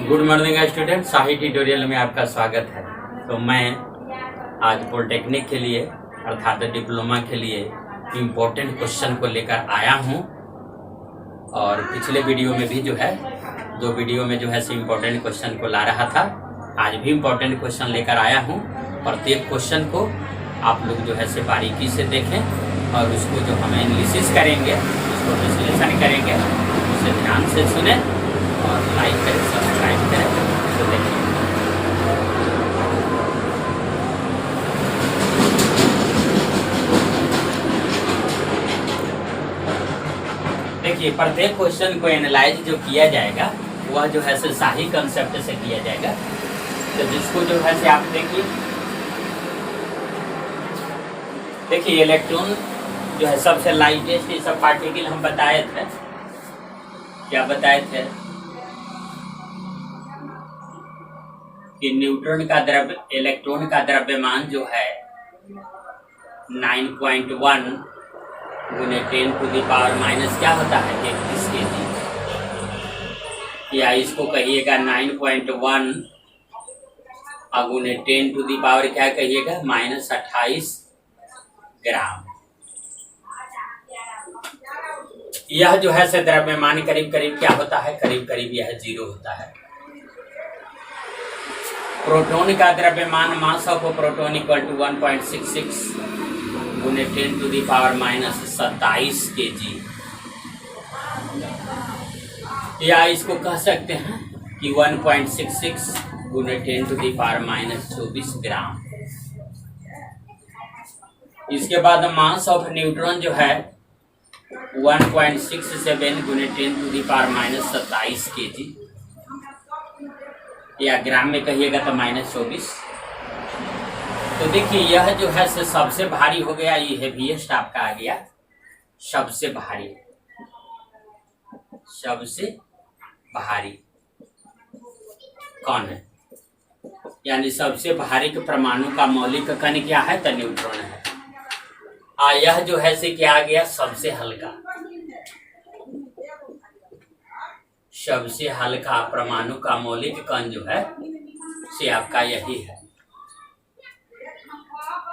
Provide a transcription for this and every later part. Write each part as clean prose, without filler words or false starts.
Good morning student, शाही tutorial में आपका स्वागत है। तो मैं आज पॉलिटेक्निक के लिए अर्थात डिप्लोमा के लिए इम्पोर्टेंट क्वेश्चन को लेकर आया हूं। और पिछले वीडियो में भी जो है दो वीडियो में जो है से इम्पोर्टेंट क्वेश्चन को ला रहा था। आज भी इम्पोर्टेंट क्वेश्चन लेकर आया हूं। प्रत्येक क्वेश्चन को आप लोग जो है से बारीकी से देखें और उसको जो हम एनालिसिस करेंगे, उसको विश्लेषण करेंगे, उसे ध्यान से सुने और लाइक करें, सब्सक्राइब करें। तो देखिए प्रत्येक क्वेश्चन को एनालाइज जो किया जाएगा वह जो है से शाही कंसेप्ट से किया जाएगा। तो जिसको जो है से आप देखिए इलेक्ट्रॉन जो है सबसे लाइटेस्ट ये सब पार्टिकल हम बताए थे। क्या बताए थे कि न्यूट्रॉन का द्रव्य इलेक्ट्रॉन का द्रव्यमान जो है 9.1 गुने 10⁻⁻ क्या होता है 31 kg, या इसको कहिएगा 9.1 गुने 10⁻, क्या कहिएगा -28 ग्राम। यह जो है से द्रव्यमान करीब करीब क्या होता है, करीब करीब यह 0 होता है। प्रोटॉन का द्रव्यमान mass of proton equal to 1.66 गुने 10⁻⁻27 kg, या इसको कह सकते हैं कि 1.66 गुने 10⁻⁻24 ग्राम। इसके बाद मास ऑफ न्यूट्रॉन जो है 1.67 गुने 10⁻⁻27 kg, या ग्राम में कहिएगा तो -24। तो देखिए यह जो है से सबसे भारी हो गया, ये हेवीएस्ट आपका आ गया सबसे भारी। सबसे भारी कौन है, यानी सबसे भारी के परमाणु का मौलिक कण क्या है तो न्यूट्रॉन है। यह जो है से क्या आ गया सबसे हल्का। सबसे हल्का परमाणु का मौलिक कण जो है से आपका यही है।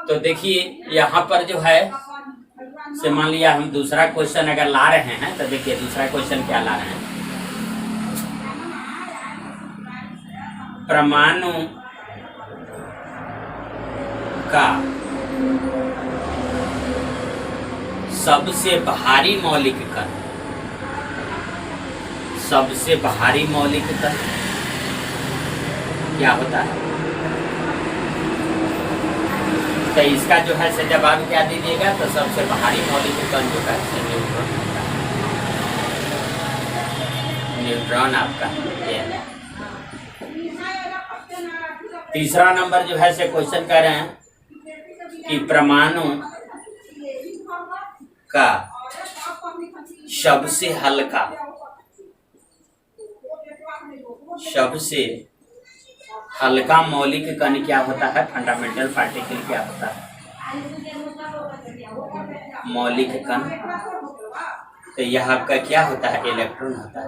तो देखिए यहाँ पर जो है से मान लिया हम दूसरा क्वेश्चन अगर ला रहे हैं तो देखिए दूसरा क्वेश्चन क्या ला रहे हैं, परमाणु का सबसे भारी मौलिक कण, सबसे भारी मौलिक कण क्या होता है। तो इसका जो है से जवाब क्या दीजिएगा, तो सबसे भारी मौलिक कण जो है न्यूट्रॉन होता है। न्यूट्रॉन आपका ये है। तीसरा नंबर जो है से क्वेश्चन कह रहे हैं कि परमाणु का सबसे हल्का, सबसे हल्का मौलिक कण क्या होता है, फंडामेंटल पार्टिकल क्या होता है, मौलिक कण। तो यह आपका क्या होता है, इलेक्ट्रॉन होता है।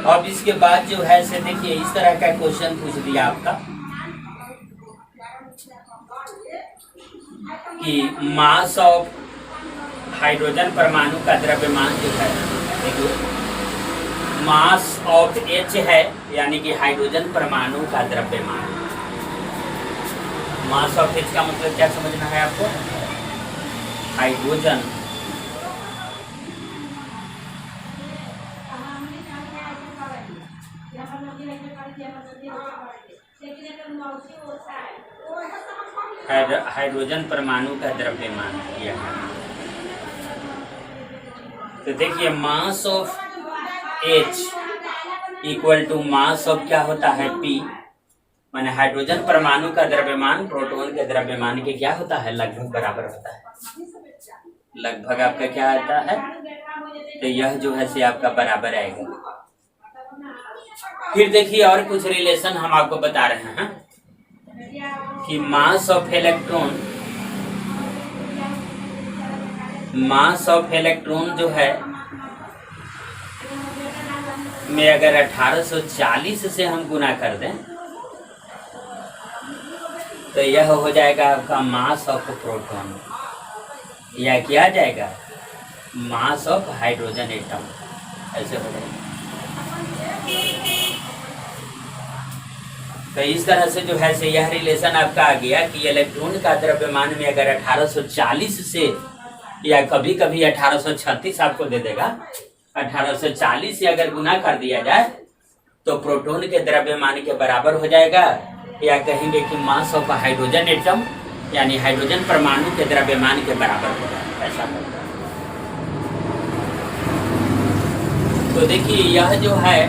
अब इसके बाद जो है से देखिए इस तरह का क्वेश्चन पूछ दिया आपका कि मास ऑफ हाइड्रोजन परमाणु का द्रव्यमान जो है, देखिए मास ऑफ H है, यानी कि हाइड्रोजन परमाणु का द्रव्यमान। मास ऑफ H का मतलब क्या समझना है आपको, हाइड्रोजन हाइड्रोजन परमाणु का द्रव्यमान किया है। तो देखिए mass of H equal to mass of क्या होता है P, माने हाइड्रोजन परमाणु का द्रव्यमान प्रोटॉन के द्रव्यमान के क्या होता है, लगभग बराबर होता है। लगभग आपका क्या आता है, तो यह जो है से आपका बराबर आएगा। फिर देखिए और कुछ रिलेशन हम आपको बता रहे हैं कि mass of electron, mass of electron जो है में अगर 1840 से हम गुना कर दें तो यह हो जाएगा आपका मास ऑफ प्रोटॉन, या क्या जाएगा मास ऑफ हाइड्रोजन एटम, ऐसे हो जाएगा। तो इस तरह से जो है से यह रिलेशन आपका आ गया कि इलेक्ट्रॉन का द्रव्यमान में अगर 1840 से, या कभी कभी 1836 आपको दे देगा, 1840 से अगर गुना कर दिया जाए तो प्रोटॉन के द्रव्यमान के बराबर हो जाएगा, या कहेंगे कि मास ऑफ हाइड्रोजन एटम यानी हाइड्रोजन परमाणु के द्रव्यमान के बराबर हो जाएगा, ऐसा होगा। तो देखिए यह जो है,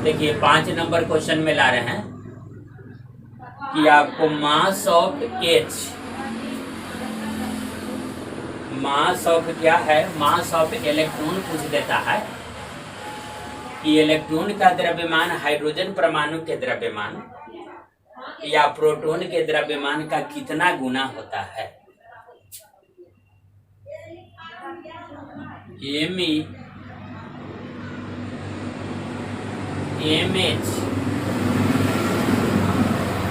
देखिए 5 नंबर क्वेश्चन में ला रहे हैं कि आपको मास ऑफ H, मास ऑफ क्या है, मास ऑफ इलेक्ट्रॉन पूछ देता है कि इलेक्ट्रॉन का द्रव्यमान हाइड्रोजन परमाणु के द्रव्यमान या प्रोटॉन के द्रव्यमान का कितना गुना होता है। Me MH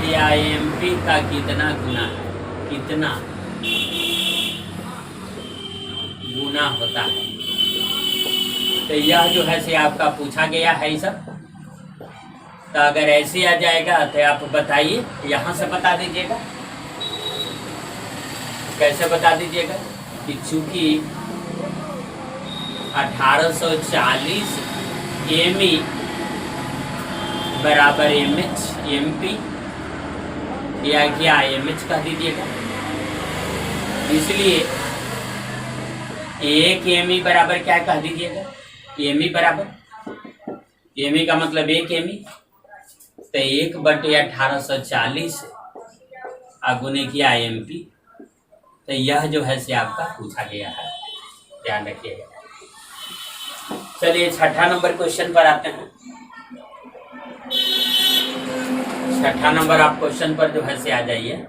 या MP का कितना गुना है, कितना गुना होता है। तो यह जो है से आपका पूछा गया है ये सब। तो अगर ऐसे आ जाएगा तो आप बताइए, यहाँ से बता दीजिएगा, कैसे बता दीजिएगा कि चूंकि 1840 Me बराबर MH MP, या क्या MH कह दीजिएगा, इसलिए 1 Me बराबर क्या कह दीजिएगा, Me बराबर, Me का मतलब 1 Me, तो 1/1840 गुने किया MP। तो यह जो है से आपका पूछा गया है, ध्यान रखिएगा। चलिए 6ठा नंबर क्वेश्चन पर आते हैं। 6ठा नंबर आप क्वेश्चन पर जो है से आ जाइए।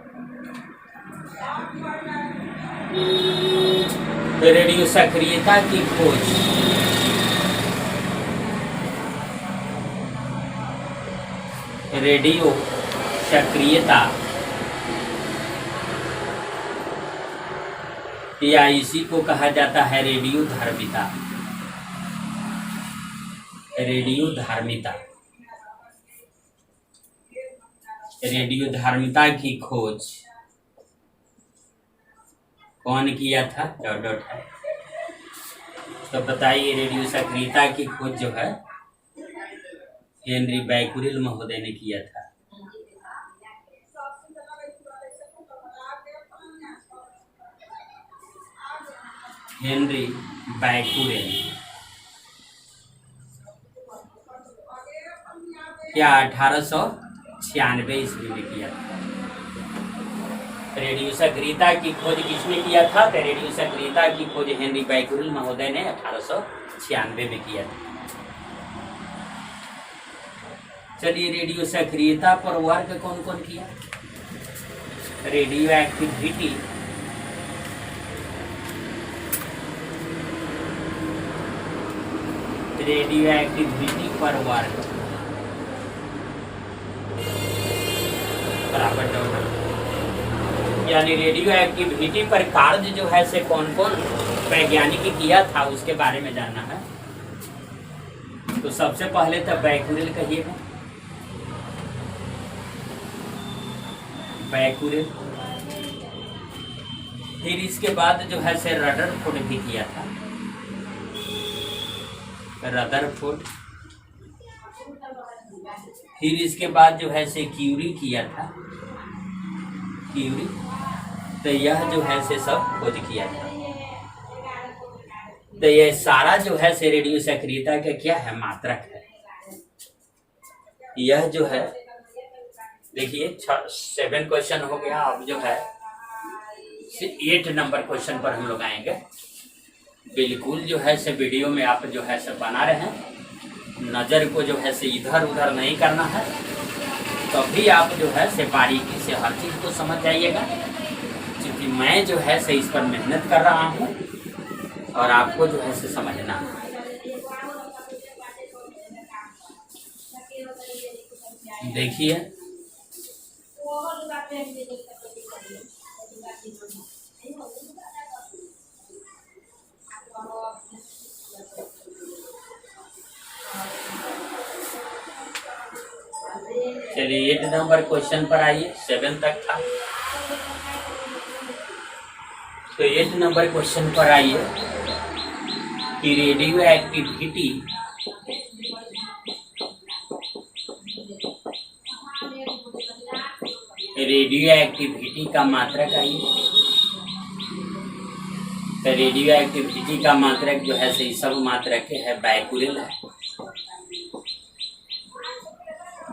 रेडियो सक्रियता की खोज, रेडियो सक्रियता या इसी को कहा जाता है रेडियो धार्मिता, रेडियो धार्मिता। रेडियो धार्मिता की खोज कौन किया था, डॉट डॉट है। तो बताइए रेडियो सक्रियता की खोज जो है हेनरी बैकुरेल महोदय ने किया था। हेनरी बैकुरेल क्या 1896 ईस्वी में किया था। रेडियो सक्रियता की खोज किसने किया था, तो रेडियो सक्रियता की खोज हेनरी बैकुरेल महोदय ने 1896 में किया था। चलिए रेडियो सक्रियता पर वर्क कौन कौन किया, रेडियो एक्टिविटी, रेडियो एक्टिविटी पर वर्क बराबर डॉट, यानी रेडियो एक्टिविटी पर कार्य जो है से कौन कौन वैज्ञानिक किया था उसके बारे में जानना है। तो सबसे पहले तो बैकुरेल कहिएगा, बैकुरेल। फिर इसके बाद जो है से रदरफोर्ड भी किया था, रदरफोर्ड। फिर इसके बाद जो है से क्यूरी किया था, क्यूरी। तो यह जो है से सब खोज किया था। तो यह सारा जो है से रेडियो सक्रियता का क्या है, मात्रक है। यह जो है देखिए 7 क्वेश्चन हो गया। अब जो है 8 नंबर क्वेश्चन पर हम लोग आएंगे। बिल्कुल जो है से वीडियो में आप जो है से बना रहे हैं, नज़र को जो है से इधर उधर नहीं करना है, तभी तो आप जो है से बारीकी से हर चीज़ को समझ जाइएगा। क्योंकि मैं जो है से इस पर मेहनत कर रहा हूँ और आपको जो है से समझना है। देखिए चलिए 8 नंबर क्वेश्चन पर आइए, 7 तक था। तो 8 नंबर क्वेश्चन पर आइए कि रेडियो एक्टिविटी का मात्रक आइए। तो रेडियो एक्टिविटी का मात्रक जो है सही सब मात्रक है बैकुरेल है,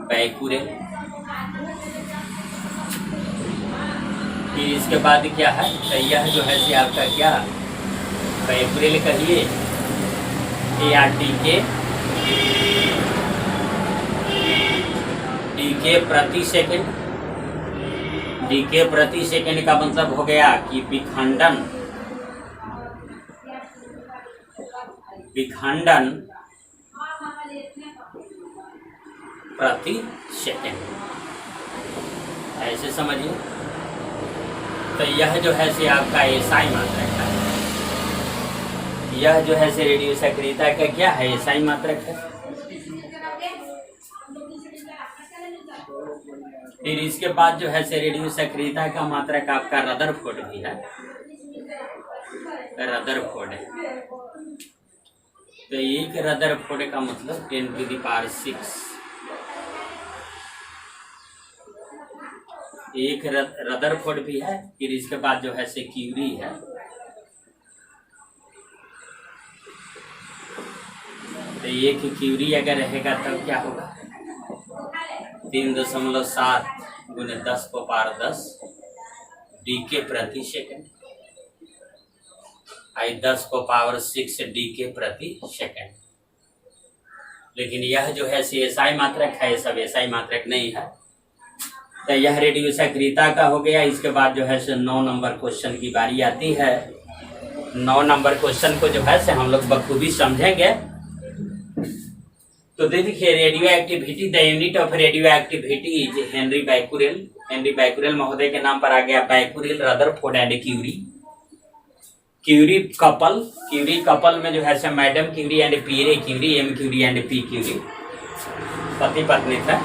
बैकुरेल। फिर इसके बाद क्या है, तो यह जो है से आपका क्या बैकुरेल कहिए या डीके प्रति सेकंड। डीके प्रति सेकंड का मतलब हो गया कि विखंडन प्रति सेकंड, ऐसे समझिए। तो यह जो है से आपका एसआई मात्रक है, यह जो है से रेडियो सक्रियता का क्या है, एसआई मात्रक है। फिर इसके बाद जो है से रेडियो सक्रियता का मात्रक आपका रदरफोर्ड भी है, रदरफोर्ड है। तो एक रदरफोर्ड का मतलब 10⁶, एक रदरफोर्ड भी है। फिर इसके बाद जो है से क्यूरी है, तो एक क्यूरी अगर रहेगा तब क्या होगा 3.7 × 10⁻10 डीके प्रति सेकंड, 10⁻6 डीके प्रति सेकंड। लेकिन यह जो है से एसआई मात्रक है, सब एसआई मात्रक नहीं है। तो यह रेडियो सक्रियता का हो गया। इसके बाद जो है से 9 नंबर क्वेश्चन की बारी आती है। 9 नंबर क्वेश्चन को जो है से हम लोग बखूबी समझेंगे। तो देखिए radio activity, the unit of radio activity is Henri Becquerel. Henri Becquerel महोदय के नाम पर आ गया Becquerel, Rutherford and Curie. Curie couple में जो है से madam Curie and Pierre Curie, M Curie and P Curie, पति पत्नी था।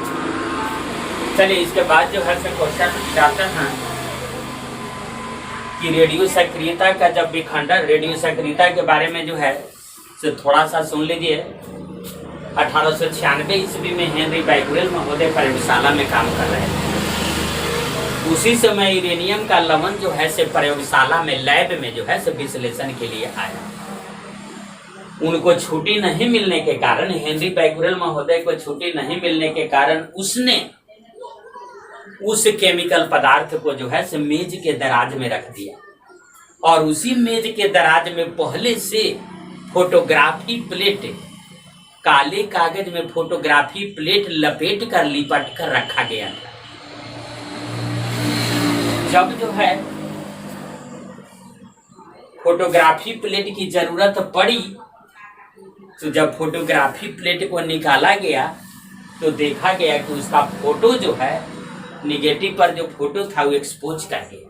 चलिए इसके बाद जो है से क्वेश्चन जाते हैं कि रेडियो सक्रियता का जब विखंडन, रेडियो सक्रियता के बारे में जो है से थोड़ा सा सुन लीजिए। 1896 ईस्वी में हेनरी बैकुरेल महोदय प्रयोगशाला में काम कर रहे थे। उसी समय यूरेनियम का लवण जो है से प्रयोगशाला में, लैब में जो है से विश्लेषण के लिए आया। उनको छुट्टी नहीं मिलने के कारण, हेनरी बैकुरेल महोदय को छुट्टी नहीं मिलने के कारण उसने उस केमिकल पदार्थ को जो है से मेज के दराज में रख दिया और उसी मेज के दराज में पहले से फोटोग्राफी प्लेट, काले कागज में फोटोग्राफी प्लेट लपेट कर लिपट कर रखा गया था। जब जो है फोटोग्राफी प्लेट की जरूरत पड़ी तो जब फोटोग्राफी प्लेट को निकाला गया तो देखा गया कि उसका फोटो जो है निगेटिव पर जो फोटो था वो एक्सपोज कर गया।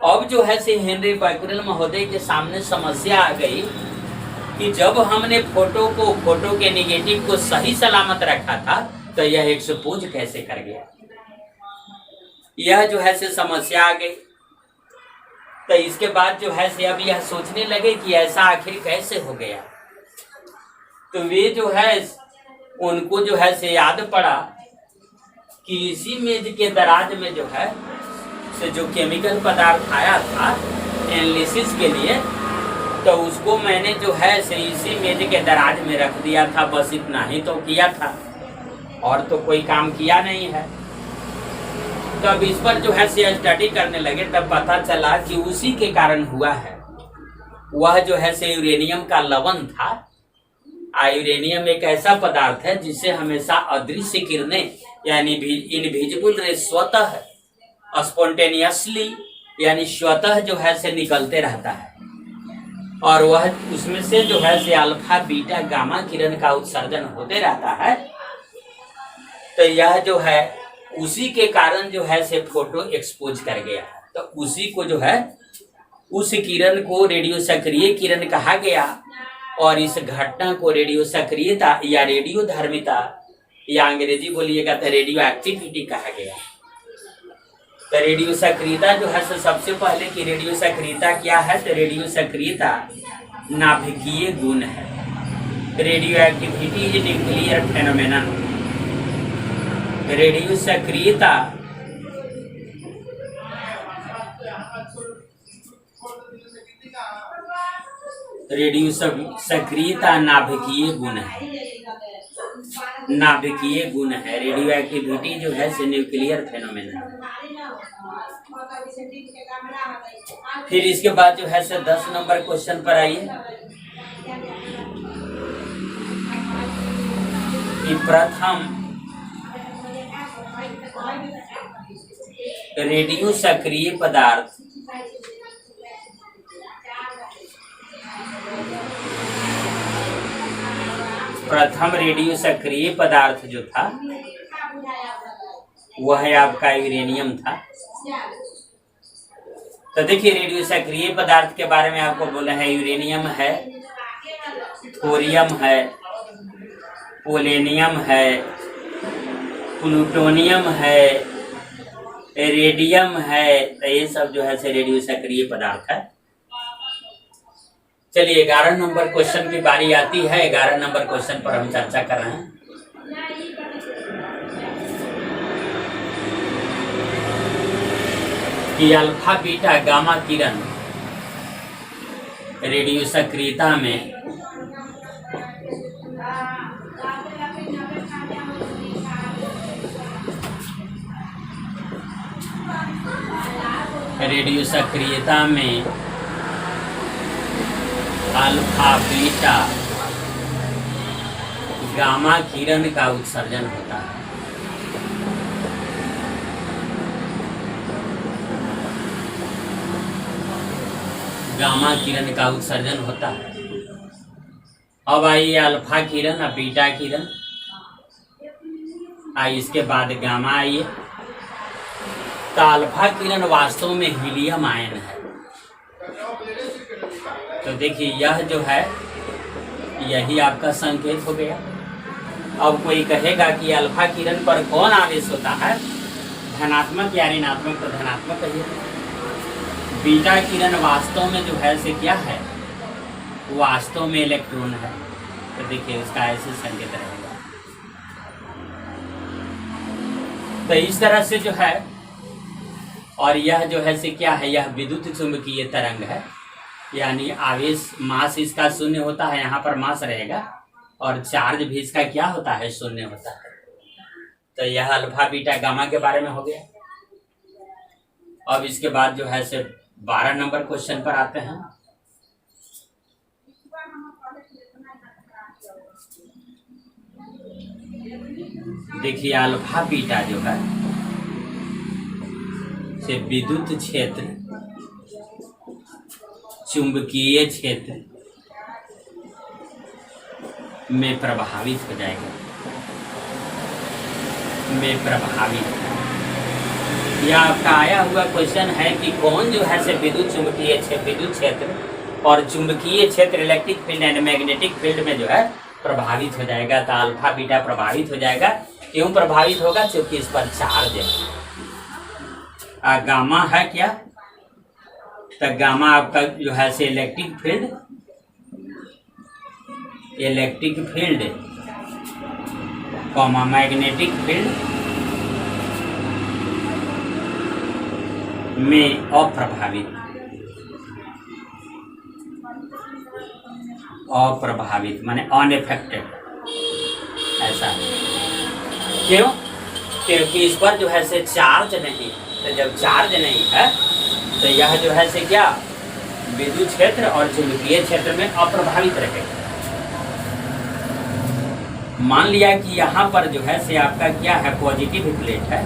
अब जो है से हेनरी बैकुरेल महोदय के सामने समस्या आ गई कि जब हमने फोटो के निगेटिव को सही सलामत रखा था तो यह एक्सपोज कैसे कर गया। यह जो है से समस्या आ गई। तो इसके बाद जो है से अब यह सोचने लगे कि ऐसा आखिर कैसे हो गया। तो वे जो है उनको जो है से याद पड़ा कि इसी मेज के दराज में जो है से जो केमिकल पदार्थ आया था एनालिसिस के लिए, तो उसको मैंने जो है से इसी मेज के दराज में रख दिया था। बस इतना ही तो किया था और तो कोई काम किया नहीं है। तो अब इस पर जो है से स्टडी करने लगे तब पता चला कि उसी के कारण हुआ है। वह जो है से यूरेनियम का लवण था। यूरेनियम एक ऐसा पदार्थ है जिससे हमेशा अदृश्य किरणें यानी इनविजिबल रे स्वतः स्पॉन्टेनियसली यानी स्वतः जो है से निकलते रहता है और वह उसमें से जो है से अल्फा बीटा गामा किरण का उत्सर्जन होते रहता है। तो यह जो है उसी के कारण जो है से फोटो एक्सपोज कर गया। तो उसी को जो है उस किरण को रेडियो सक्रिय किरण कहा गया और इस घटना को रेडियो सक्रियता या रेडियो धर्मिता या अंग्रेजी बोलिएगा तो रेडियो एक्टिविटी कहा गया। तो रेडियो सक्रियता जो है सबसे पहले की रेडियो सक्रियता क्या है? तो रेडियो सक्रियता नाभिकीय गुण है। Radio activity is nuclear phenomenon. Radio सक्रियता नाभिकीय गुण है। नाभिकीय गुण है। रेडियो एक्टिविटी जो है से न्यूक्लियर फेनोमेनन। फिर इसके बाद जो है से 10 नंबर क्वेश्चन पर आइए कि प्रथम रेडियो सक्रिय पदार्थ जो था वह आपका यूरेनियम था। तो देखिए रेडियो सक्रिय पदार्थ के बारे में आपको बोला है यूरेनियम है, थोरियम है, पोलेनियम है, प्लूटोनियम है, रेडियम है। तो ये सब जो है से रेडियो सक्रिय पदार्थ है। चलिए 11 नंबर क्वेश्चन की बारी आती है। 11 नंबर क्वेश्चन पर हम चर्चा कर रहे हैं। कि अल्फा बीटा गामा किरण रेडियो सक्रियता में अल्फा बीटा गामा किरण का उत्सर्जन होता है। गामा किरण का उत्सर्जन होता है। अब आइए अल्फा किरण और बीटा किरण, आइए इसके बाद गामा आइए। तो अल्फा किरण वास्तव में हीलियम आयन है। तो देखिए यह जो है यही आपका संकेत हो गया। अब कोई कहेगा कि अल्फा किरण पर कौन आवेश होता है, धनात्मक या ऋणात्मक? तो धनात्मक कहिए। बीटा किरण वास्तव में जो है से क्या है, वास्तव में इलेक्ट्रॉन है। तो देखिए उसका ऐसे संकेत रहेगा। तो इस तरह से जो है, और यह जो है से क्या है, यह विद्युत चुंबकीय तरंग है। यानी आवेश मास इसका शून्य होता है, यहाँ पर मास रहेगा और चार्ज भी इसका क्या होता है, शून्य होता है। तो यह अल्फा बीटा गामा के बारे में हो गया। अब इसके बाद जो है से 12 नंबर क्वेश्चन पर आते हैं। देखिए अल्फा बीटा जो है से विद्युत क्षेत्र, चुंबकीय क्षेत्र में प्रभावित हो जाएगा। यह आपका आया हुआ क्वेश्चन है कि कौन जो है से विद्युत क्षेत्र और चुंबकीय क्षेत्र electric field and magnetic field में जो है प्रभावित हो जाएगा। तो अल्फा बीटा प्रभावित हो जाएगा। क्यों प्रभावित होगा? क्योंकि इस पर चार्ज है। गामा है क्या? तो गामा आपका जो है से electric field comma magnetic field में अप्रभावित माने अनएफेक्टेड, ऐसा है। क्यों? क्योंकि इस पर जो है से चार्ज नहीं है। तो जब चार्ज नहीं है तो यह जो है से क्या, विद्युत क्षेत्र और चुंबकीय क्षेत्र में अप्रभावित रहेगा। मान लिया कि यहाँ पर जो है से आपका क्या है, पॉजिटिव प्लेट है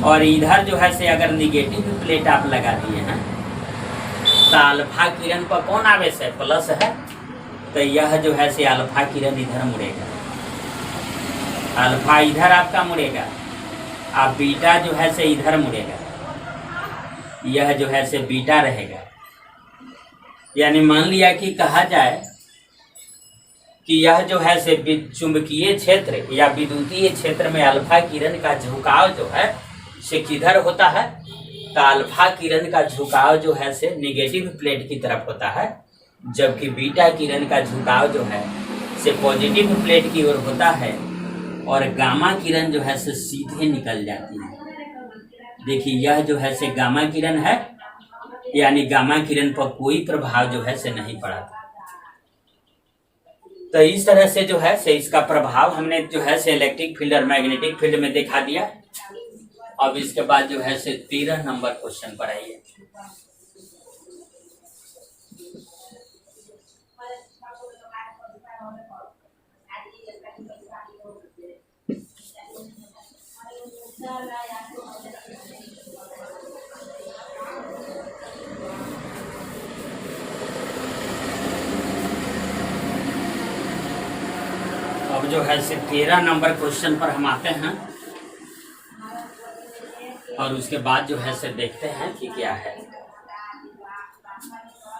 और इधर जो है से अगर निगेटिव प्लेट आप लगा दिए हैं तो अल्फा किरण पर कौन आवेश है, प्लस है। तो यह जो है से अल्फा किरण इधर मुड़ेगा। अल्फा इधर आपका मुड़ेगा, अब बीटा जो है से इधर मुड़ेगा, यह जो है से बीटा रहेगा। यानी मान लिया कि कहा जाए कि यह जो है से चुंबकीय क्षेत्र या विद्युतीय क्षेत्र में अल्फा किरण का झुकाव जो है से किधर होता है, तो अल्फा किरण का झुकाव जो है से निगेटिव प्लेट की तरफ होता है, जबकि बीटा किरण का झुकाव जो है से पॉजिटिव प्लेट की ओर होता है, और गामा किरण जो है से सीधे निकल जाती है। देखिए यह जो है से गामा किरण है, यानी गामा किरण पर कोई प्रभाव जो है से नहीं पड़ा। तो इस तरह से जो है से इसका प्रभाव हमने जो है से इलेक्ट्रिक फील्ड और मैग्नेटिक फील्ड में दिखा दिया। अब इसके बाद जो है से 13 नंबर क्वेश्चन पर आइए। अब जो है से 13 नंबर क्वेश्चन पर हम आते हैं और उसके बाद जो है से देखते हैं कि क्या है।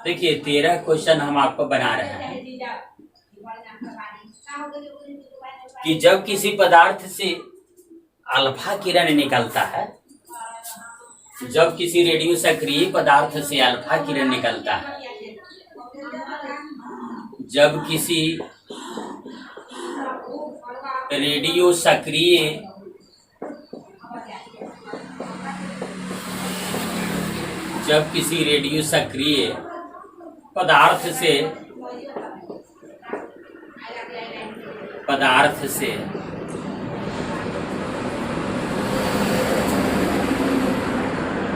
देखिए 13 क्वेश्चन हम आपको बना रहे हैं कि जब किसी पदार्थ से अल्फा किरण निकलता है, जब किसी रेडियो सक्रिय पदार्थ से अल्फा किरण निकलता है, जब किसी रेडियो सक्रिय पदार्थ से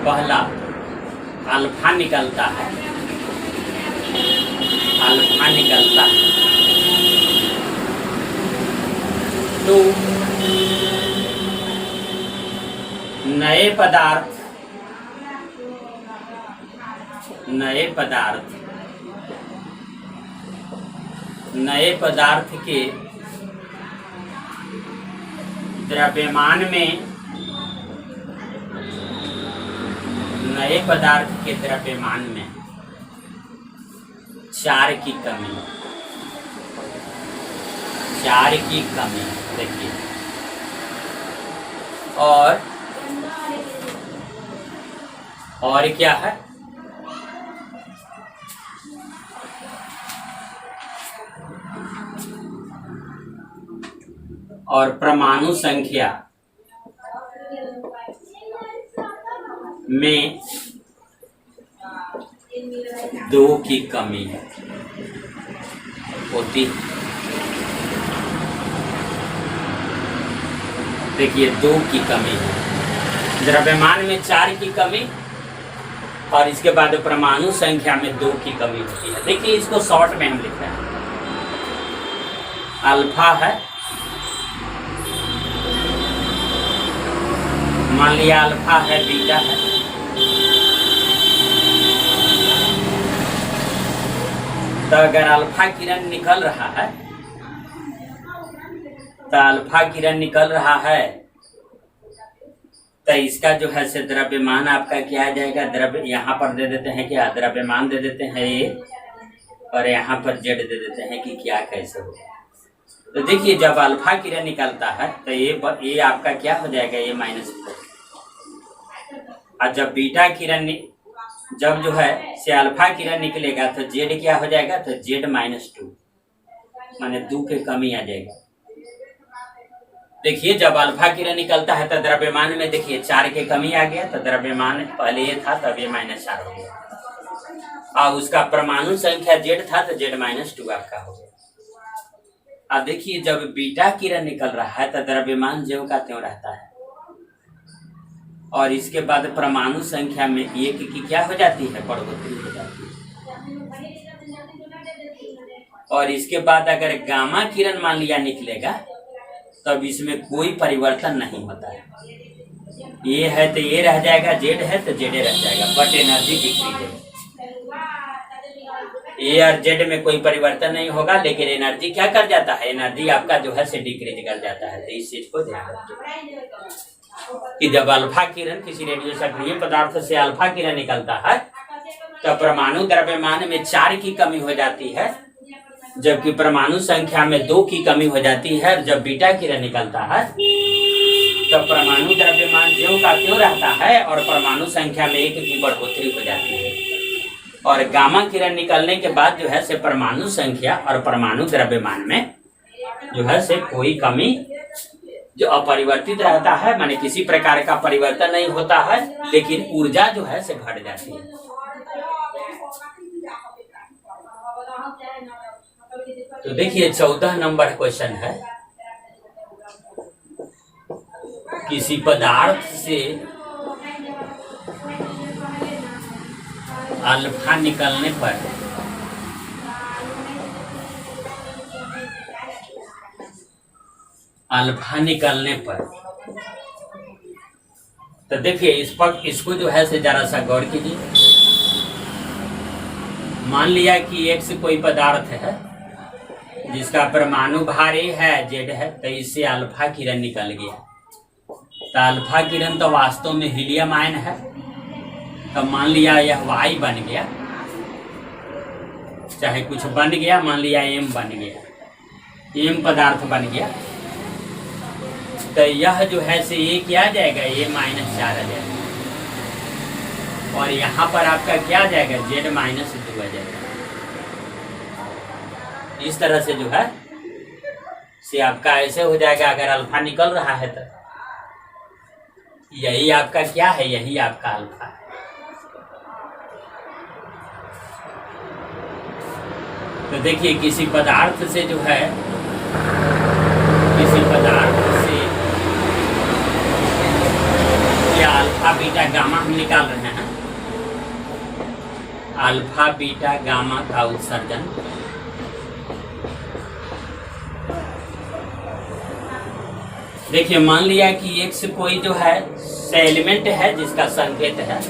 पहला अल्फा निकलता है, तो नए पदार्थ के द्रव्यमान में 4 की कमी। देखिए, और क्या है, और परमाणु संख्या में 2 की कमी होती है। देखिए 2 की कमी है, द्रव्यमान में 4 की कमी और इसके बाद परमाणु संख्या में 2 की कमी होती है। देखिए इसको शॉर्ट में हम लिख रहे हैं, अल्फा है, मान लिया अल्फा है, बीटा है, तो अगर अल्फा किरण निकल रहा है तो इसका जो है से द्रव्यमान आपका क्या आ जाएगा, द्रव्य यहाँ पर दे देते हैं क्या, द्रव्यमान दे देते हैं ये, और यहाँ पर जेड दे देते हैं कि क्या कैसे होगा। तो देखिए जब अल्फा किरण निकलता है तो ये आपका क्या हो जाएगा, ये -4, और जब बीटा किरण जब जो है से अल्फा किरण निकलेगा तो जेड क्या हो जाएगा, तो जेड -2, माने 2 की कमी आ जाएगा। देखिए जब अल्फा किरण निकलता है तो द्रव्यमान में देखिए 4 की कमी आ गया, तो द्रव्यमान पहले ये था तब ये -4 हो गया, और उसका परमाणु संख्या जेड था तो जेड -2 आपका हो गया। अब देखिए जब बीटा किरण निकल रहा है तो द्रव्यमान ज्यों का त्यों रहता है, और इसके बाद परमाणु संख्या में 1 की क्या हो जाती है, बढ़ोतरी हो जाती है। और इसके बाद अगर गामा किरण मान लिया निकलेगा तब इसमें कोई परिवर्तन नहीं होता है, ये है तो ये रह जाएगा, जेड है तो जेड रह जाएगा, बट एनर्जी डिक्रीज है। ए और जेड में कोई परिवर्तन नहीं होगा, लेकिन एनर्जी क्या कर जाता है, एनर्जी आपका जो है से डिक्रीज कर जाता है। तो इस चीज को ध्यान रखिए कि जब अल्फा किरण किसी रेडियो सक्रिय पदार्थ से अल्फा किरण निकलता है तो परमाणु द्रव्यमान में 4 की कमी हो जाती है, जबकि परमाणु संख्या में 2 की कमी हो जाती है। और जब बीटा किरण निकलता है तो परमाणु द्रव्यमान ज्यों का त्यों रहता है और परमाणु संख्या में 1 की बढ़ोतरी हो जाती है। और गामा किरण निकलने के बाद जो है से परमाणु संख्या और परमाणु द्रव्यमान में जो है से कोई कमी जो अपरिवर्तित रहता है, माने किसी प्रकार का परिवर्तन नहीं होता है, लेकिन ऊर्जा जो है से घट जाती है। तो देखिए 14 नंबर क्वेश्चन है, किसी पदार्थ से अल्फा निकलने पर तो देखिए इसको जो है से जरा सा गौर कीजिए। मान लिया कि एक से कोई पदार्थ है जिसका परमाणु भार ए है, जेड है, तो इससे अल्फा किरण निकल गया। तो अल्फा किरण तो वास्तव में हीलियम आयन है, तो मान लिया यह वाई बन गया, चाहे कुछ बन गया, मान लिया एम बन गया, एम पदार्थ बन गया, तो यह जो है से ये क्या आ जाएगा, ये -4 आ जाएगा, और यहाँ पर आपका क्या आ जाएगा, Z -2 आ जाएगा। इस तरह से जो है से आपका ऐसे हो जाएगा। अगर अल्फा निकल रहा है तो यही आपका क्या है, यही आपका अल्फा है। तो देखिए किसी पदार्थ से जो है, किसी पदार्थ से क्या अल्फा बीटा गामा हम निकाल रहे हैं, अल्फा बीटा गामा का उत्सर्जन देखिए मान लिया कि एक से कोई जो है एलिमेंट है जिसका संकेत है,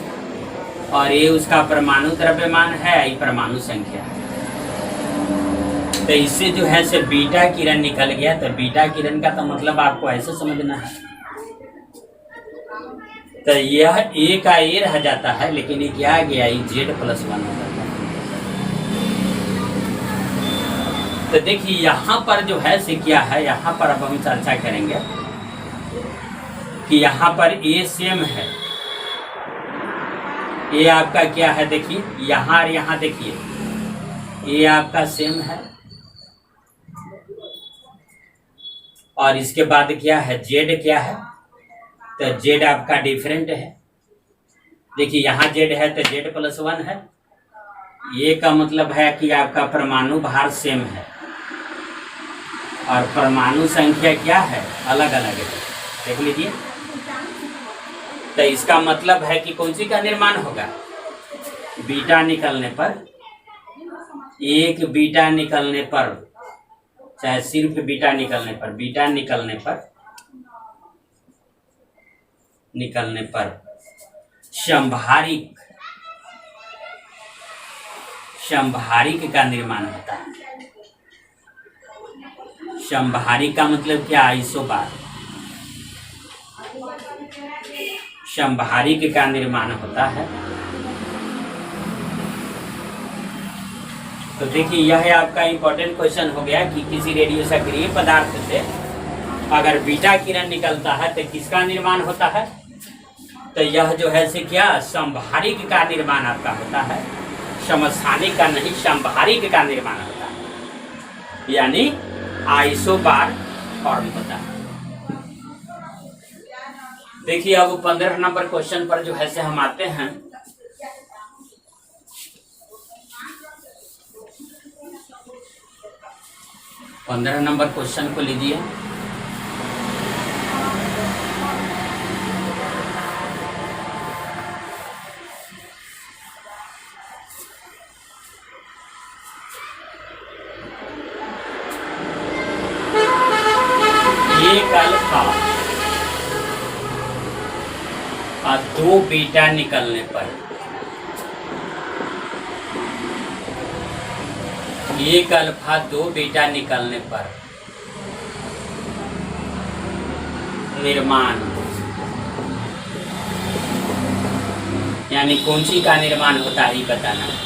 और ये उसका परमाणु द्रव्यमान है, ये परमाणु संख्या है। तो इससे जो है से बीटा किरण निकल गया। तो बीटा किरण का तो मतलब आपको ऐसे समझना है, तो यह ए का ए रह जाता है, लेकिन ये क्या आ गया, ये Z+1 हो जाता है। तो देखिए यहाँ पर जो है से क्या है, यहाँ पर अब हम चर्चा करेंगे कि यहाँ पर ए सेम है, ये आपका क्या है, देखिए यहाँ और यहाँ देखिए ये आपका सेम है, और इसके बाद क्या है, जेड क्या है, तो जेड आपका डिफरेंट है। देखिए यहाँ जेड है तो Z+1 है, ये का मतलब है कि आपका परमाणु भार सेम है और परमाणु संख्या क्या है, अलग अलग है। देख लीजिए, तो इसका मतलब है कि कौन सी का निर्माण होगा, बीटा निकलने पर, एक बीटा निकलने पर, चाहे सिर्फ बीटा निकलने पर, बीटा निकलने पर संभारिक का निर्माण होता है। संभारिक का मतलब क्या, आइसोबार, संभारिक का निर्माण होता है। तो देखिए यह आपका इंपॉर्टेंट क्वेश्चन हो गया कि किसी रेडियो सक्रिय पदार्थ से अगर बीटा किरण निकलता है तो किसका निर्माण होता है, तो यह जो है से क्या, संभारिक का निर्माण आपका होता है, समस्थानिक का नहीं, संभारिक का निर्माण होता है, यानी आइसोबार फॉर्म होता है। देखिए अब 15 नंबर क्वेश्चन पर जो है से हम आते हैं। पंद्रह नंबर क्वेश्चन को लीजिए। एक अल्फा और 2 बीटा निकलने पर एक अल्फा दो बीटा निकलने पर निर्माण, यानी कौन सी का निर्माण होता है ये बताना है।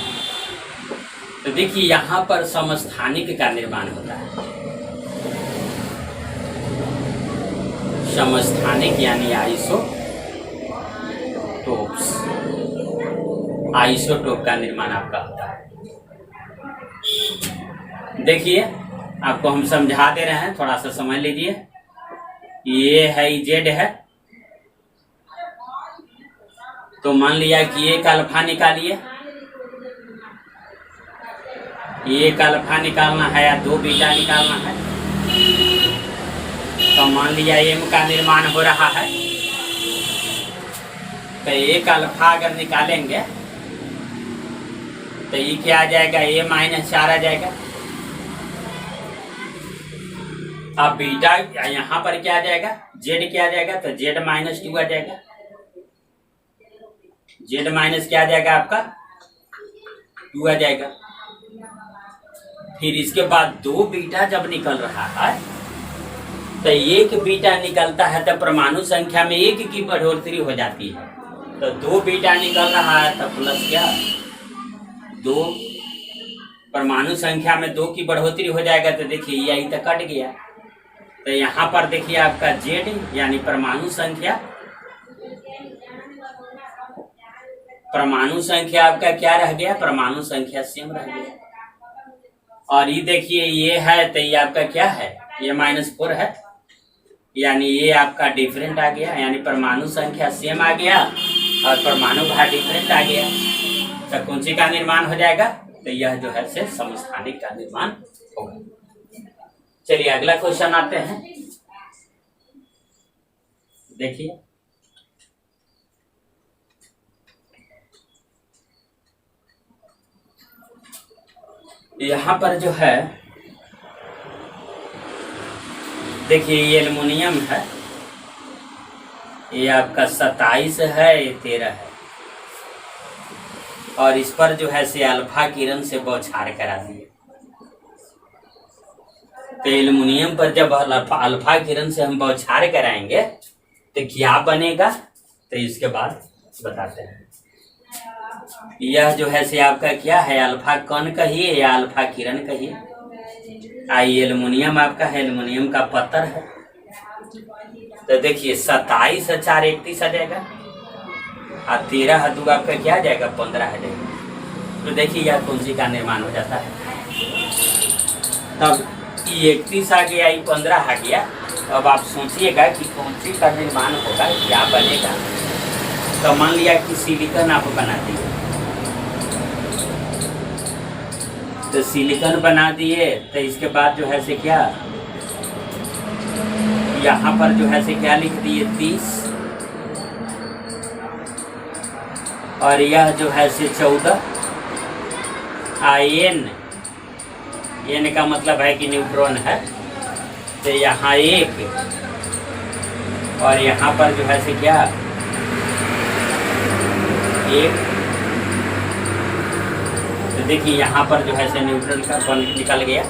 तो देखिए यहाँ पर समस्थानिक का निर्माण होता है। समस्थानिक यानी आइसोटोप का निर्माण आपका होता है। देखिए आपको हम समझा दे रहे हैं, थोड़ा सा समझ लीजिए। ये है जेड है, तो मान लिया कि एक अल्फा निकालिए, एक अल्फा निकालना है या दो बीटा निकालना है। तो मान लिया एम का निर्माण हो रहा है, तो एक अल्फा अगर निकालेंगे तो ये क्या आ जाएगा, ए माइनस 4 आ जाएगा। अब बीटा यहाँ पर क्या आ जाएगा, जेड क्या आ जाएगा, तो जेड माइनस 2 आ जाएगा। जेड माइनस क्या आ जाएगा आपका 2 आ जाएगा। फिर इसके बाद दो बीटा जब निकल रहा है तो एक बीटा निकलता है तो परमाणु संख्या में एक की बढ़ोतरी हो जाती है। तो दो बीटा निकल रहा है तो प्लस क्या, दो परमाणु संख्या में 2 की बढ़ोतरी हो जाएगा। तो देखिए यही तो कट गया। तो यहाँ पर देखिए आपका जेड यानी परमाणु संख्या आपका क्या रह गया, परमाणु संख्या सेम रह गया। और ये देखिए ये है तो ये आपका क्या है, ये -4 है, यानी ये आपका डिफरेंट आ गया, यानी परमाणु संख्या सेम आ गया और परमाणु भार डिफरेंट आ गया। तो कौन सी का निर्माण हो जाएगा, तो यह जो है से समस्थानिक का निर्माण होगा। चलिए अगला क्वेश्चन आते हैं। देखिए यहाँ पर जो है, देखिए ये एल्युमिनियम है, ये आपका 27 है, ये 13 है, और इस पर जो है से अल्फा किरण से बौछार करा दिए। तो एल्युमिनियम पर जब अल्फा किरण से हम बौछार कराएंगे तो क्या बनेगा, तो इसके बाद बताते हैं। यह जो है से आपका क्या है, अल्फा कण कहिए या अल्फा किरण कहिए। आई एल्युमिनियम आपका है, एल्युमिनियम का पत्थर है। तो देखिए 27 है 4 31 आ जाएगा, और 13 है 2 आपका क्या आ जाएगा 15 आ जाएगा। तो देखिए यह कौन सी का निर्माण हो जाता है। तब ये 31 आ गया, ये 15 आ गया। अब आप सोचिएगा कि कौन सी का निर्माण होगा, क्या बनेगा। तो मान लिया कि सिलिकॉन आप बना दिए, तो सिलिकॉन बना दिए, तो इसके बाद जो है से क्या, यहाँ पर जो है से क्या लिख दिए 30, और यह जो है से 14। एन का मतलब है कि न्यूट्रॉन है, तो यहाँ 1, और यहाँ पर जो है से क्या 1। तो देखिए यहाँ पर जो है से न्यूट्रॉन का बन निकल गया।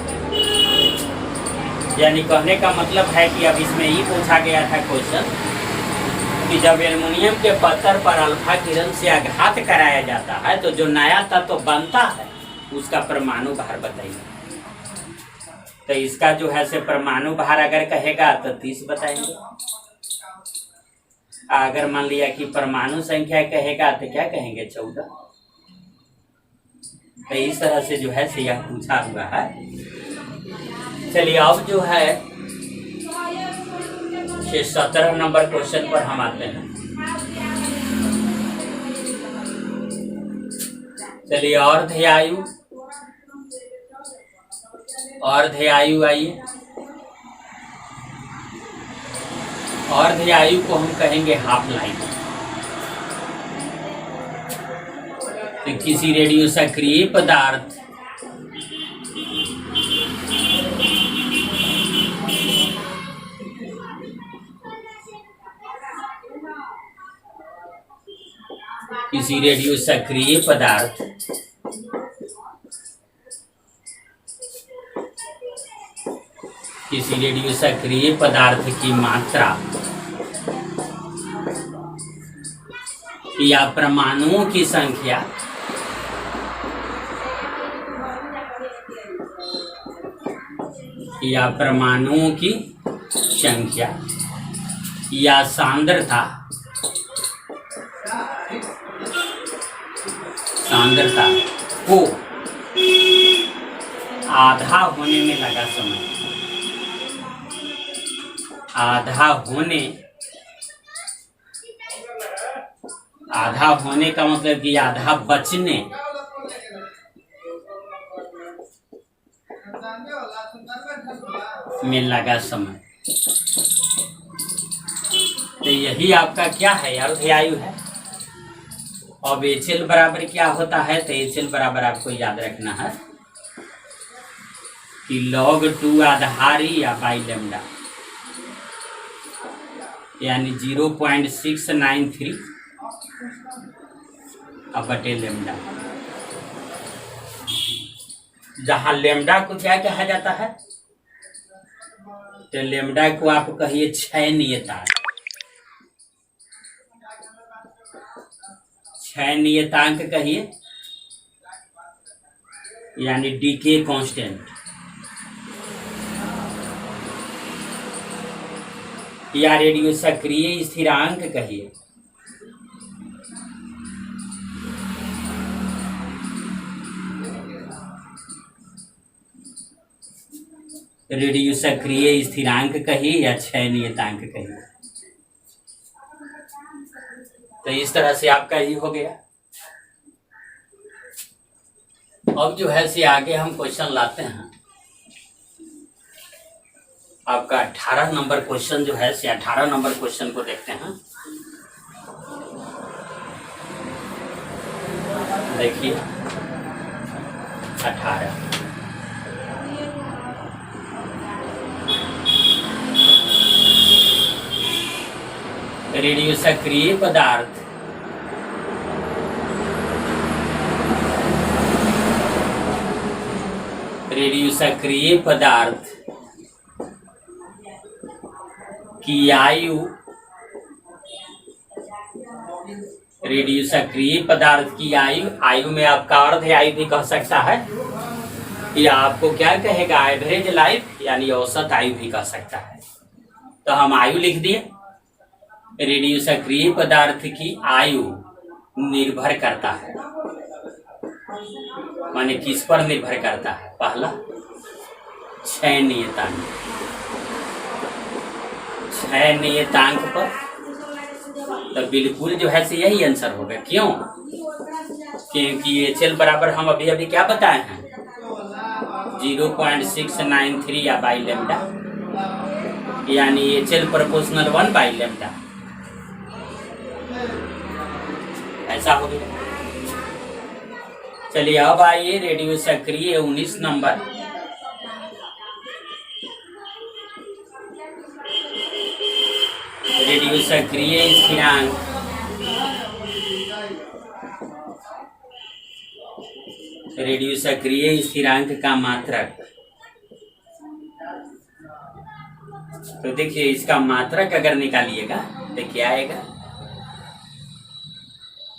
यानी कहने का मतलब है कि अब इसमें ये पूछा गया था क्वेश्चन कि जब एल्युमिनियम के पत्थर पर अल्फा किरण से आघात कराया जाता है तो जो नया तत्व बनता है उसका परमाणु भार बताइए। तो इसका जो है से परमाणु भार अगर कहेगा तो 30 बताएंगे। अगर मान लिया कि परमाणु संख्या कहेगा तो क्या कहेंगे 14। तो इस तरह से जो है से यह पूछा हुआ है। चलिए अब जो है 17 नंबर क्वेश्चन पर हम आते हैं। चलिए अर्धआयु आइए, अर्धआयु को हम कहेंगे हाफ लाइफ। तो किसी रेडियो सक्रिय पदार्थ किसी रेडियो सक्रिय पदार्थ की मात्रा या परमाणुओं की संख्या या सांद्रता को आधा होने में लगा समय। आधा होने का मतलब कि आधा बचने में लगा समय। तो यही आपका क्या है यार, आयु है। अब HL बराबर क्या होता है, तो HL बराबर आपको याद रखना है कि log 2 आधारी या बाई लेमडा, यानी 0.693 बटे लेमडा। जहां लेमडा को क्या कहा जाता है, तो लेमडा को आप कहिए क्षय नियतांक। क्षय नियतांक कहिए, यानी डीके कांस्टेंट, या रेडियो सक्रिय स्थिरांक कहिए। रेडियो सक्रिय स्थिरांक कहिए या क्षय नियतांक कहिए। तो इस तरह से आपका ये हो गया। अब जो है से आगे हम क्वेश्चन लाते हैं। आपका 18 नंबर क्वेश्चन जो है से 18 नंबर क्वेश्चन को देखते हैं। देखिए 18 रेडियो सक्रिय पदार्थ की आयु, रेडियो सक्रिय पदार्थ की आयु में आपका अर्ध आयु भी कह सकता है, या आपको क्या कहेगा, एवरेज लाइफ यानी औसत आयु भी कह सकता है। तो हम आयु लिख दिए। रेडियो सक्रिय पदार्थ की आयु निर्भर करता है, माने किस पर निर्भर करता है, पहला क्षय नियतांक पर। तो बिल्कुल जो है से यही आंसर होगा। क्यों? क्योंकि HL बराबर हम अभी क्या बताए हैं, 0.693 या बाई लेमडा, यानी HL प्रोपोर्शनल 1 बाई लेमडा। ऐसा हो गया। चलिए अब आइए रेडियो सक्रिय 19 नंबर। रेडियो सक्रिय स्थिरांक, रेडियो सक्रिय स्थिरांक का मात्रक। तो देखिए इसका मात्रक अगर निकालिएगा तो क्या आएगा,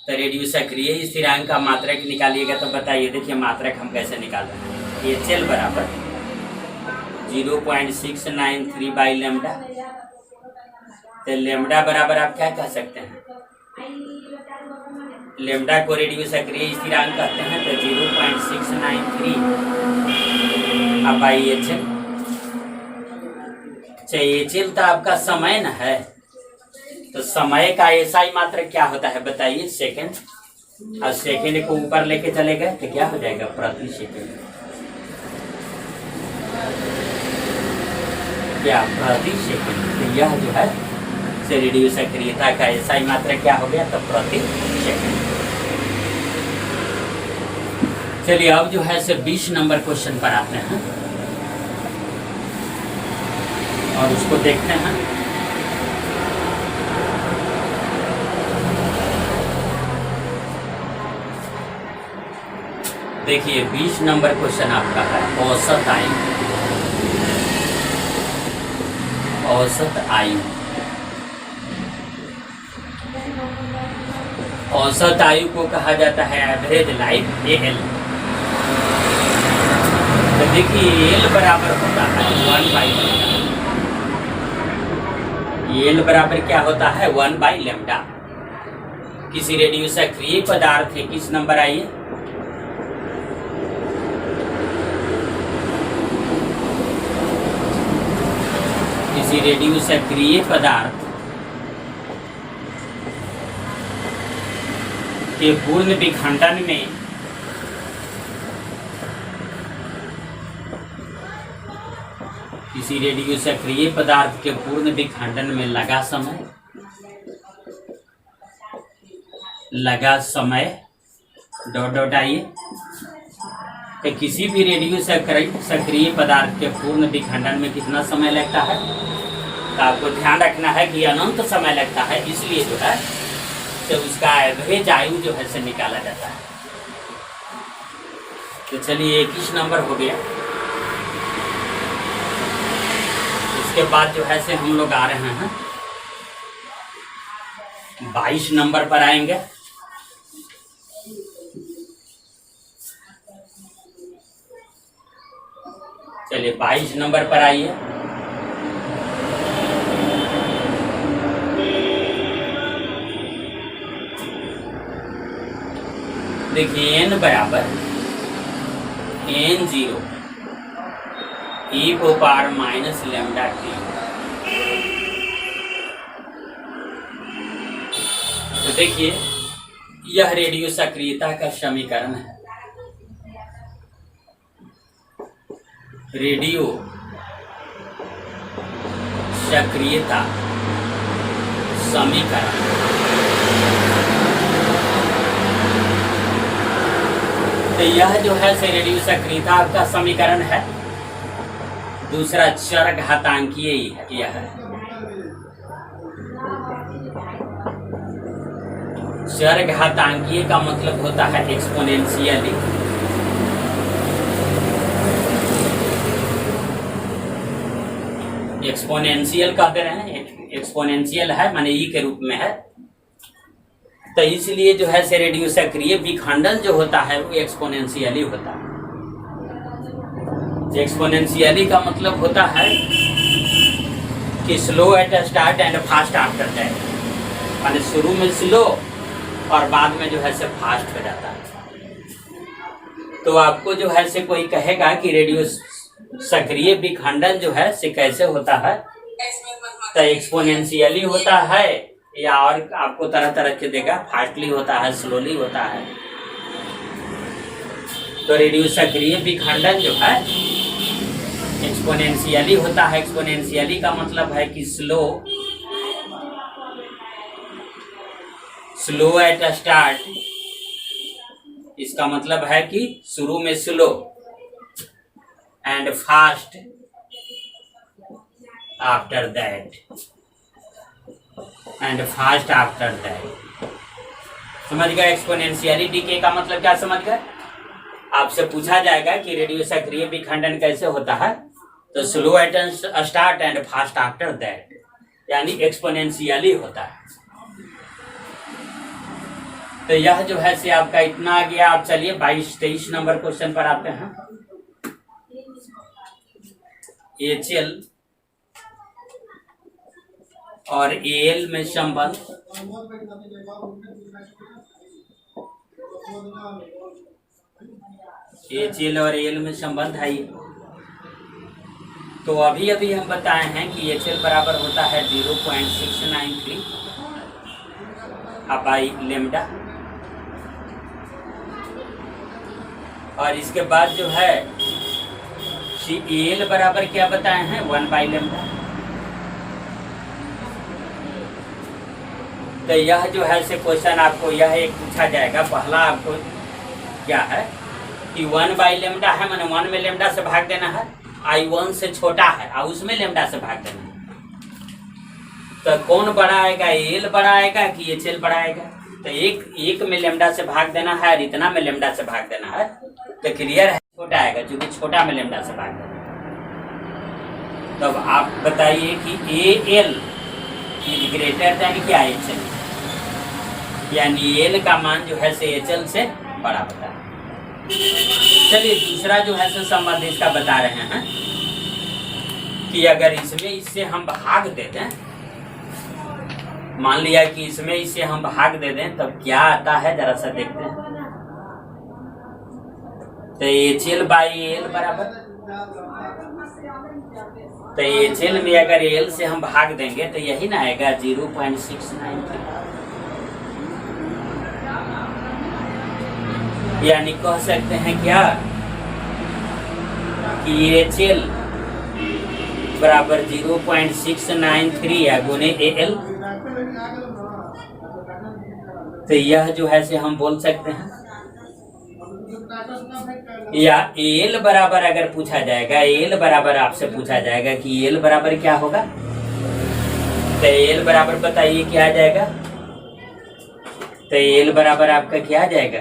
तो रेडियो सक्रिय स्थिरांक का मात्रक निकालिएगा तो बताइए। देखिए मात्रक हम कैसे निकाल रहे हैं। HL बराबर 0.693 बाई लेमडा। तो लेमडा बराबर आप क्या कह सकते हैं, लेमडा को रेडियो सक्रिय स्थिरांक कहते हैं। तो 0.693 बाई HL। HL तो आपका समय न है, तो समय का SI मात्रक क्या होता है बताइए, सेकंड। और सेकंड को ऊपर लेके चले गए तो क्या हो जाएगा, प्रति सेकंड। क्या, प्रति सेकंड। तो यह जो है से रेडियो सक्रियता का SI मात्रक क्या हो गया, तो प्रति सेकंड। चलिए अब जो है से 20 नंबर क्वेश्चन पर आते हैं और उसको देखते हैं। देखिए 20 नंबर क्वेश्चन आपका है औसत आयु। औसत आयु, औसत आयु को कहा जाता है एवरेज लाइफ, एल। तो देखिए एल बराबर होता है 1/λ। एल बराबर क्या होता है 1/λ। किसी रेडियो सक्रिय पदार्थ है, किस नंबर आइए, किसी रेडियो सक्रिय पदार्थ के पूर्ण विखंडन में किसी रेडियो सक्रिय पदार्थ के पूर्ण विखंडन में लगा समय डॉट डॉट आइए। तो किसी भी रेडियो सक्रिय पदार्थ के पूर्ण विखंडन में कितना समय लगता है, तो आपको ध्यान रखना है कि अनंत समय लगता है, इसलिए जो है तो उसका एवरेज आयु जो है से निकाला जाता है। तो चलिए 21 नंबर हो गया। इसके बाद जो है से हम लोग आ रहे हैं 22 नंबर पर आएंगे। चलिए 22 नंबर पर आइए। देखिए n बराबर n0 e⁻⁻λt। तो देखिए यह रेडियो सक्रियता का समीकरण है। रेडियो सक्रियता समीकरण। तो यह जो है से रेडियो सक्रियता का समीकरण है। दूसरा चरघातांकीय यह है। चरघातांकीय का मतलब होता है एक्सपोनेंशियली। एक्सपोनेंशियल कहते हैं, एक्सपोनेंशियल है माने ई के रूप में है। तो इसलिए जो है से रेडियो सक्रिय विखंडन जो होता है वो एक्सपोनेंशियली होता है। एक्सपोनेंशियली का मतलब होता है कि slow eight start and fast after that, माने शुरू में स्लो और बाद में जो है से फास्ट हो जाता है। तो आपको जो है से कोई कहेगा कि रेडियो सक्रिय विखंडन जो है से कैसे होता है, तो एक्सपोनेंशियली होता है या और आपको तरह तरह के देगा, फास्टली होता है, स्लोली होता है। तो रेडियो सक्रिय विखंडन जो है एक्सपोनेंशियली होता है। एक्सपोनेंशियली का मतलब है कि स्लो एट स्टार्ट, इसका मतलब है कि शुरू में slow and fast after that, and fast after that. समझ गए एक्सपोनेंशियली डीके का मतलब क्या समझ गए। आपसे पूछा जाएगा कि रेडियो सक्रिय विखंडन कैसे होता है, तो slow eight start and fast after that, यानी एक्सपोनेंशियली होता है। तो यह जो है से आपका इतना आ गया। आप चलिए 22-23 नंबर क्वेश्चन पर आते हैं। HL और AL में संबंध, HL और AL में संबंध है। तो अभी अभी हम बताए हैं कि HL बराबर होता है 0.693 बाई लेम्डा, और इसके बाद जो है AL बराबर क्या बताए हैं 1/λ। तो यह जो है से क्वेश्चन आपको यह एक पूछा जाएगा। पहला आपको क्या है कि 1/λ है, मैंने 1 में लेम्डा से भाग देना है, I1 से छोटा है और उसमें लेम्डा से भाग देना है। तो कौन बड़ा आएगा, AL बड़ा आएगा कि HL बड़ा आएगा। तो एक में लेम्डा से भाग देना है और इतना में लेम्डा से भाग देना है, तो क्लियर है छोटा आएगा, क्योंकि छोटा में लेम्डा से भाग देना। तो अब आप बताइए कि AL इज ग्रेटर देन क्या HL, यानी L का मान जो है से HL से बड़ा होता है। चलिए दूसरा जो है सो संबंध इसका बता रहे हैं कि अगर इसमें इससे हम भाग दे दें, मान लिया कि इसमें इससे हम भाग दे दें, तब क्या आता है जरा सा देखते हैं। तो HL बाई AL बराबर, तो HL में अगर AL से हम भाग देंगे तो यही ना आएगा 0.693, यानी कह सकते हैं क्या कि HL बराबर 0.693 या गुने AL। तो यह जो है से हम बोल सकते हैं, या AL बराबर अगर पूछा जाएगा, AL बराबर आपसे पूछा जाएगा कि AL बराबर क्या होगा, तो AL बराबर बताइए क्या आ जाएगा। तो AL बराबर आपका क्या आ जाएगा,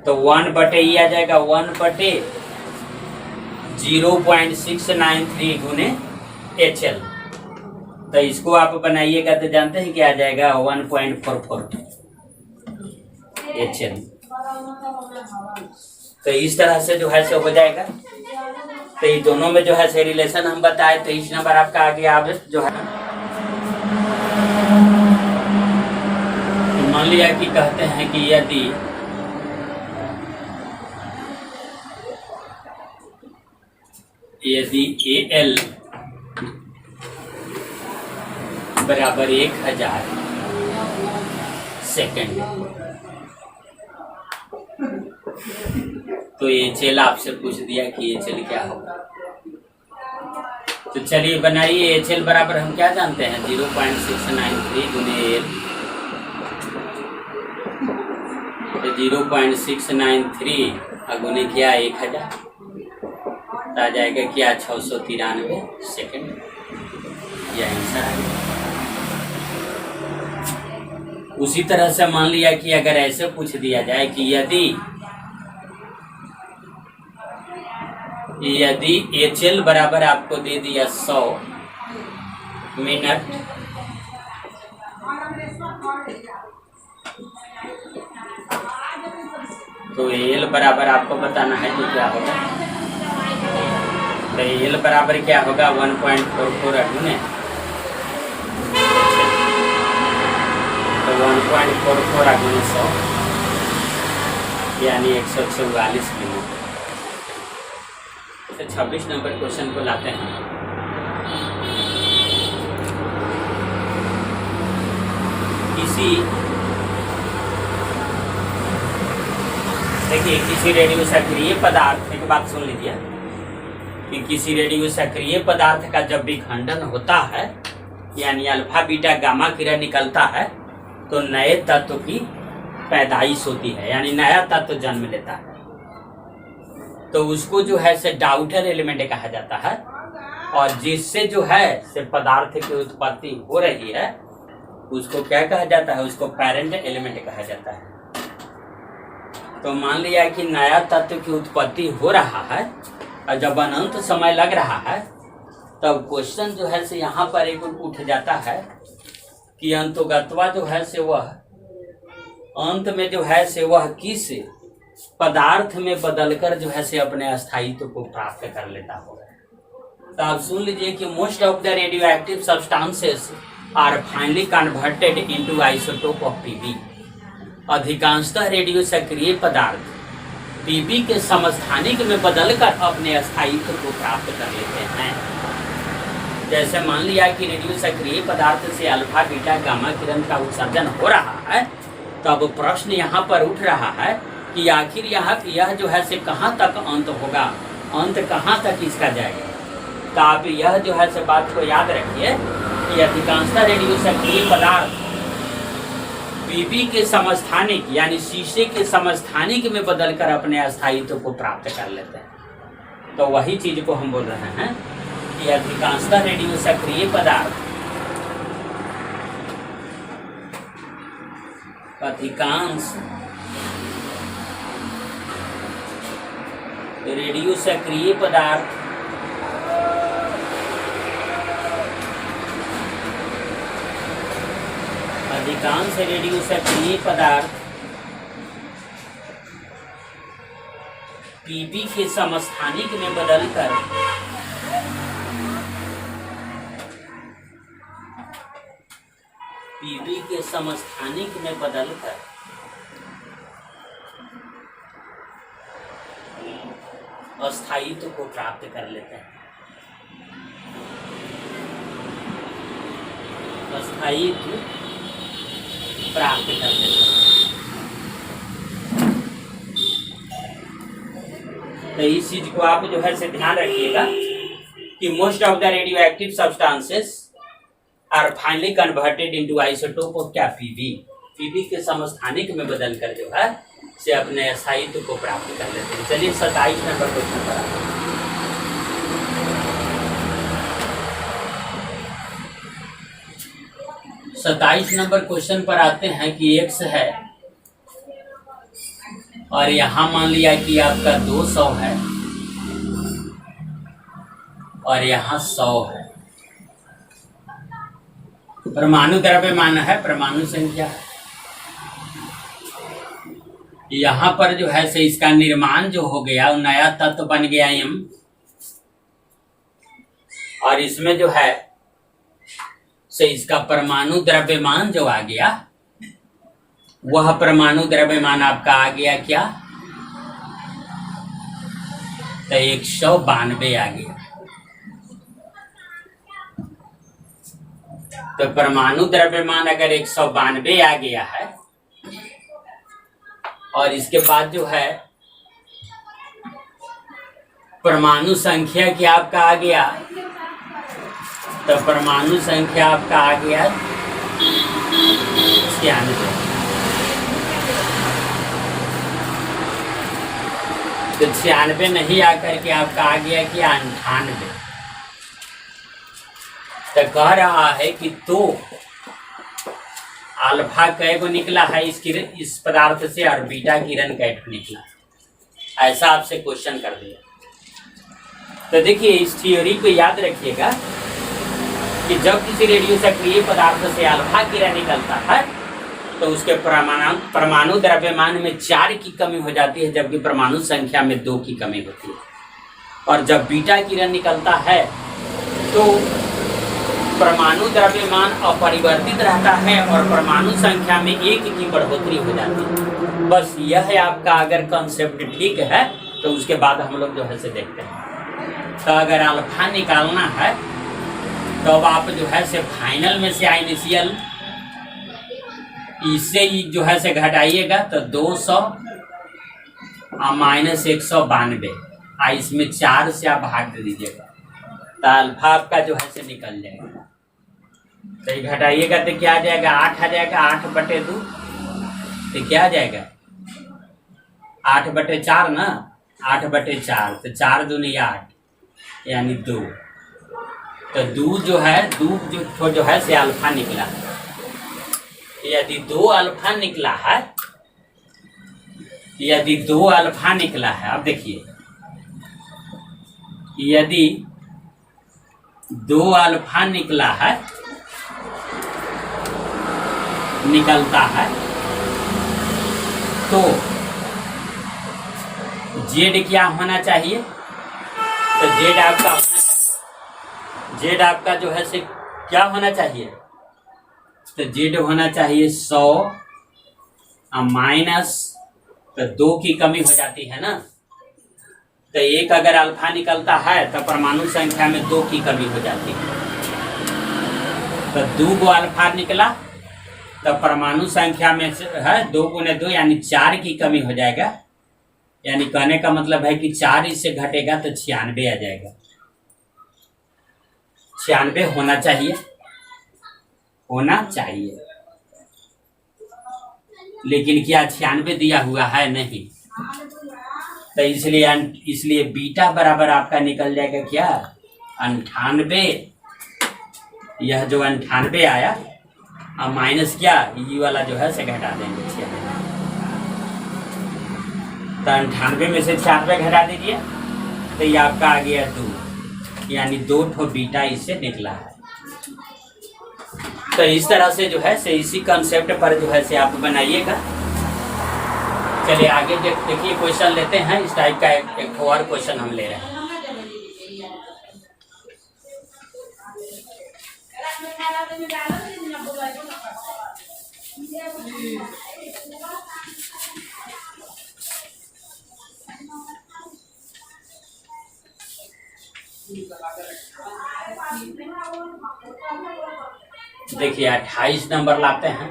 तो 1/E आ जाएगा, 1/0.693 गुने HL। तो इसको आप बनाइएगा तो जानते हैं क्या आ जाएगा, 1.44 HL। तो इस तरह से जो है से हो जाएगा। तो ये दोनों में जो है से रिलेशन हम बताए, तो इस नंबर आपका आगे आप जो है मान लिया कि कहते हैं कि यदि AL बराबर 1000 सेकेंड, तो HL आपसे पूछ दिया कि HL क्या होगा। तो चलिए बनाइए, HL बराबर हम क्या जानते हैं, 0.693 गुने AL। तो 0.693 गुने क्या 1000, तो आ जाएगा क्या 693 सेकेंड, यह आंसर आ गया। उसी तरह से मान लिया कि अगर ऐसे पूछ दिया जाए कि यदि HL बराबर आपको दे दिया 100 मिनट, तो AL बराबर आपको बताना है कि क्या होगा। तो AL बराबर क्या होगा, 1.44 गुने, तो 1.44 गुने 100 यानी 144 मिनट। तो 26 नंबर क्वेश्चन को लाते हैं। किसी रेडियो सक्रिय पदार्थ, एक बात सुन लीजिए कि किसी रेडियो सक्रिय पदार्थ का जब विखंडन होता है, यानी अल्फा बीटा गामा किरण निकलता है, तो नए तत्व की पैदाइश होती है, यानी नया तत्व जन्म लेता है। तो उसको जो है से डाउटर एलिमेंट कहा जाता है, और जिससे जो है से पदार्थ की उत्पत्ति हो रही है उसको क्या कहा जाता है, उसको पेरेंट एलिमेंट कहा जाता है। तो मान लिया कि नया तत्व की उत्पत्ति हो रहा है और जब अनंत समय लग रहा है, तब क्वेश्चन जो है से यहाँ पर एक उठ जाता है कि अंतोगत्वा जो है से वह अंत में जो है से वह किस पदार्थ में बदलकर जो है से अपने स्थायित्व को प्राप्त कर लेता होगा। तो आप सुन लीजिए कि most of the radioactive substances are finally converted into isotope of PB. अधिकांशतः रेडियो सक्रिय पदार्थ पीबी के समस्थानिक में बदलकर अपने स्थायित्व को प्राप्त कर लेते हैं। जैसे मान लिया कि रेडियो सक्रिय पदार्थ से अल्फा बीटा गामा किरण का उत्सर्जन हो रहा है, तब प्रश्न यहाँ पर उठ रहा है कि आखिर यह जो है से कहाँ तक अंत होगा, अंत कहाँ तक इसका जाएगा। तो आप यह जो है से बात को याद रखिए कि अधिकांशतः रेडियो सक्रिय पदार्थ पीबी के समस्थानिक यानी शीशे के समस्थानिक में बदलकर अपने स्थायित्व को प्राप्त कर लेते हैं। तो वही चीज को हम बोल रहे हैं कि अधिकांशतः रेडियो सक्रिय पदार्थ अधिकांश रेडियो सक्रिय पदार्थ अधिकांश रेडियो सक्रिय पदार्थ Pb के समस्थानिक में बदलकर Pb के समस्थानिक में बदलकर अस्थायित्व को प्राप्त कर लेते हैं। अस्थायित्व प्राप्त कर लेते हैं। तो इस चीज को आप जो है से ध्यान रखिएगा कि most of the radioactive substances are finally converted into isotope of क्या पीबी के समस्थानिक में बदलकर जो है से अपने अस्थायित्व को प्राप्त कर लेते हैं। चलिए 27 नंबर क्वेश्चन पर आते हैं। 27 नंबर क्वेश्चन पर आते हैं कि x है और यहां मान लिया कि आपका 200 है और यहां 100 है। परमाणु द्रव्यमान है, परमाणु संख्या है। यहां पर जो है से इसका निर्माण जो हो गया वो नया तत्व बन गया m, और इसमें जो है से इसका परमाणु द्रव्यमान जो आ गया वह परमाणु द्रव्यमान आपका आ गया क्या, तो 192 आ गया। तो परमाणु द्रव्यमान अगर 192 आ गया है और इसके बाद जो है परमाणु संख्या क्या आपका आ गया, तो परमाणु संख्या आपका आ गया 96। तो 96 नहीं आकर के आपका आ गया कि 98। तो कह रहा है कि तो अल्फा कै को निकला है इस पदार्थ से और बीटा किरण कैट निकला, ऐसा आपसे क्वेश्चन कर दिया। तो देखिए इस थ्योरी को याद रखिएगा कि जब किसी रेडियो सक्रिय पदार्थ से अल्फा किरण निकलता है तो उसके परमाणु द्रव्यमान में 4 की कमी हो जाती है, जबकि परमाणु संख्या में 2 की कमी होती है। और जब बीटा किरण निकलता है तो परमाणु द्रव्यमान अपरिवर्तित रहता है और परमाणु संख्या में 1 की बढ़ोतरी हो जाती है। बस यह है आपका अगर कंसेप्ट ठीक है तो उसके बाद हम लोग जो है से देखते हैं। तो अगर अल्फा निकालना है तो अब आप जो है से फाइनल में से इनिशियल इससे जो है से घटाइएगा तो 200 माइनस 192, इसमें 4 से आप भाग दे दीजिएगा तो अल्फा आपका जो है से निकल जाएगा। तो ये घटाइएगा तो क्या आ जाएगा, 8 आ जाएगा। 8/2 तो क्या आ जाएगा, 8/4 ना, 8/4 तो 4 दूनी 8 यानी 2। तो 2 जो है जो है से अल्फा निकला है। यदि 2 अल्फा निकला है, यदि 2 अल्फा निकला है, अब देखिए यदि 2 अल्फा निकला है निकलता है तो जेड क्या होना चाहिए, तो जेड आपका जो है से क्या होना चाहिए, तो जेड होना चाहिए 100 माइनस तो 2 की कमी हो जाती है ना। तो 1 अगर अल्फा निकलता है तो परमाणु संख्या में 2 की कमी हो जाती है। तो 2 गो अल्फा निकला तो परमाणु संख्या में है 2 × 2 यानी 4 की कमी हो जाएगा। यानी कहने का मतलब है कि 4 इससे घटेगा तो 96 आ जाएगा। 96 होना चाहिए, लेकिन क्या 96 दिया हुआ है, नहीं। तो इसलिए बीटा बराबर आपका निकल जाएगा क्या, 98। यह जो 98 आया और माइनस क्या ये वाला जो है से घटा देंगे 96। तो 98 में से 96 घटा दीजिए तो ये आपका आ गया 2, यानी 2 ठो बीटा इससे निकला है। तो इस तरह से जो है से इसी कंसेप्ट पर जो है से आप बनाइएगा। चलिए आगे देखिए क्वेश्चन लेते हैं। इस टाइप का एक और क्वेश्चन हम ले रहे हैं। देखिए 28 नंबर लाते हैं,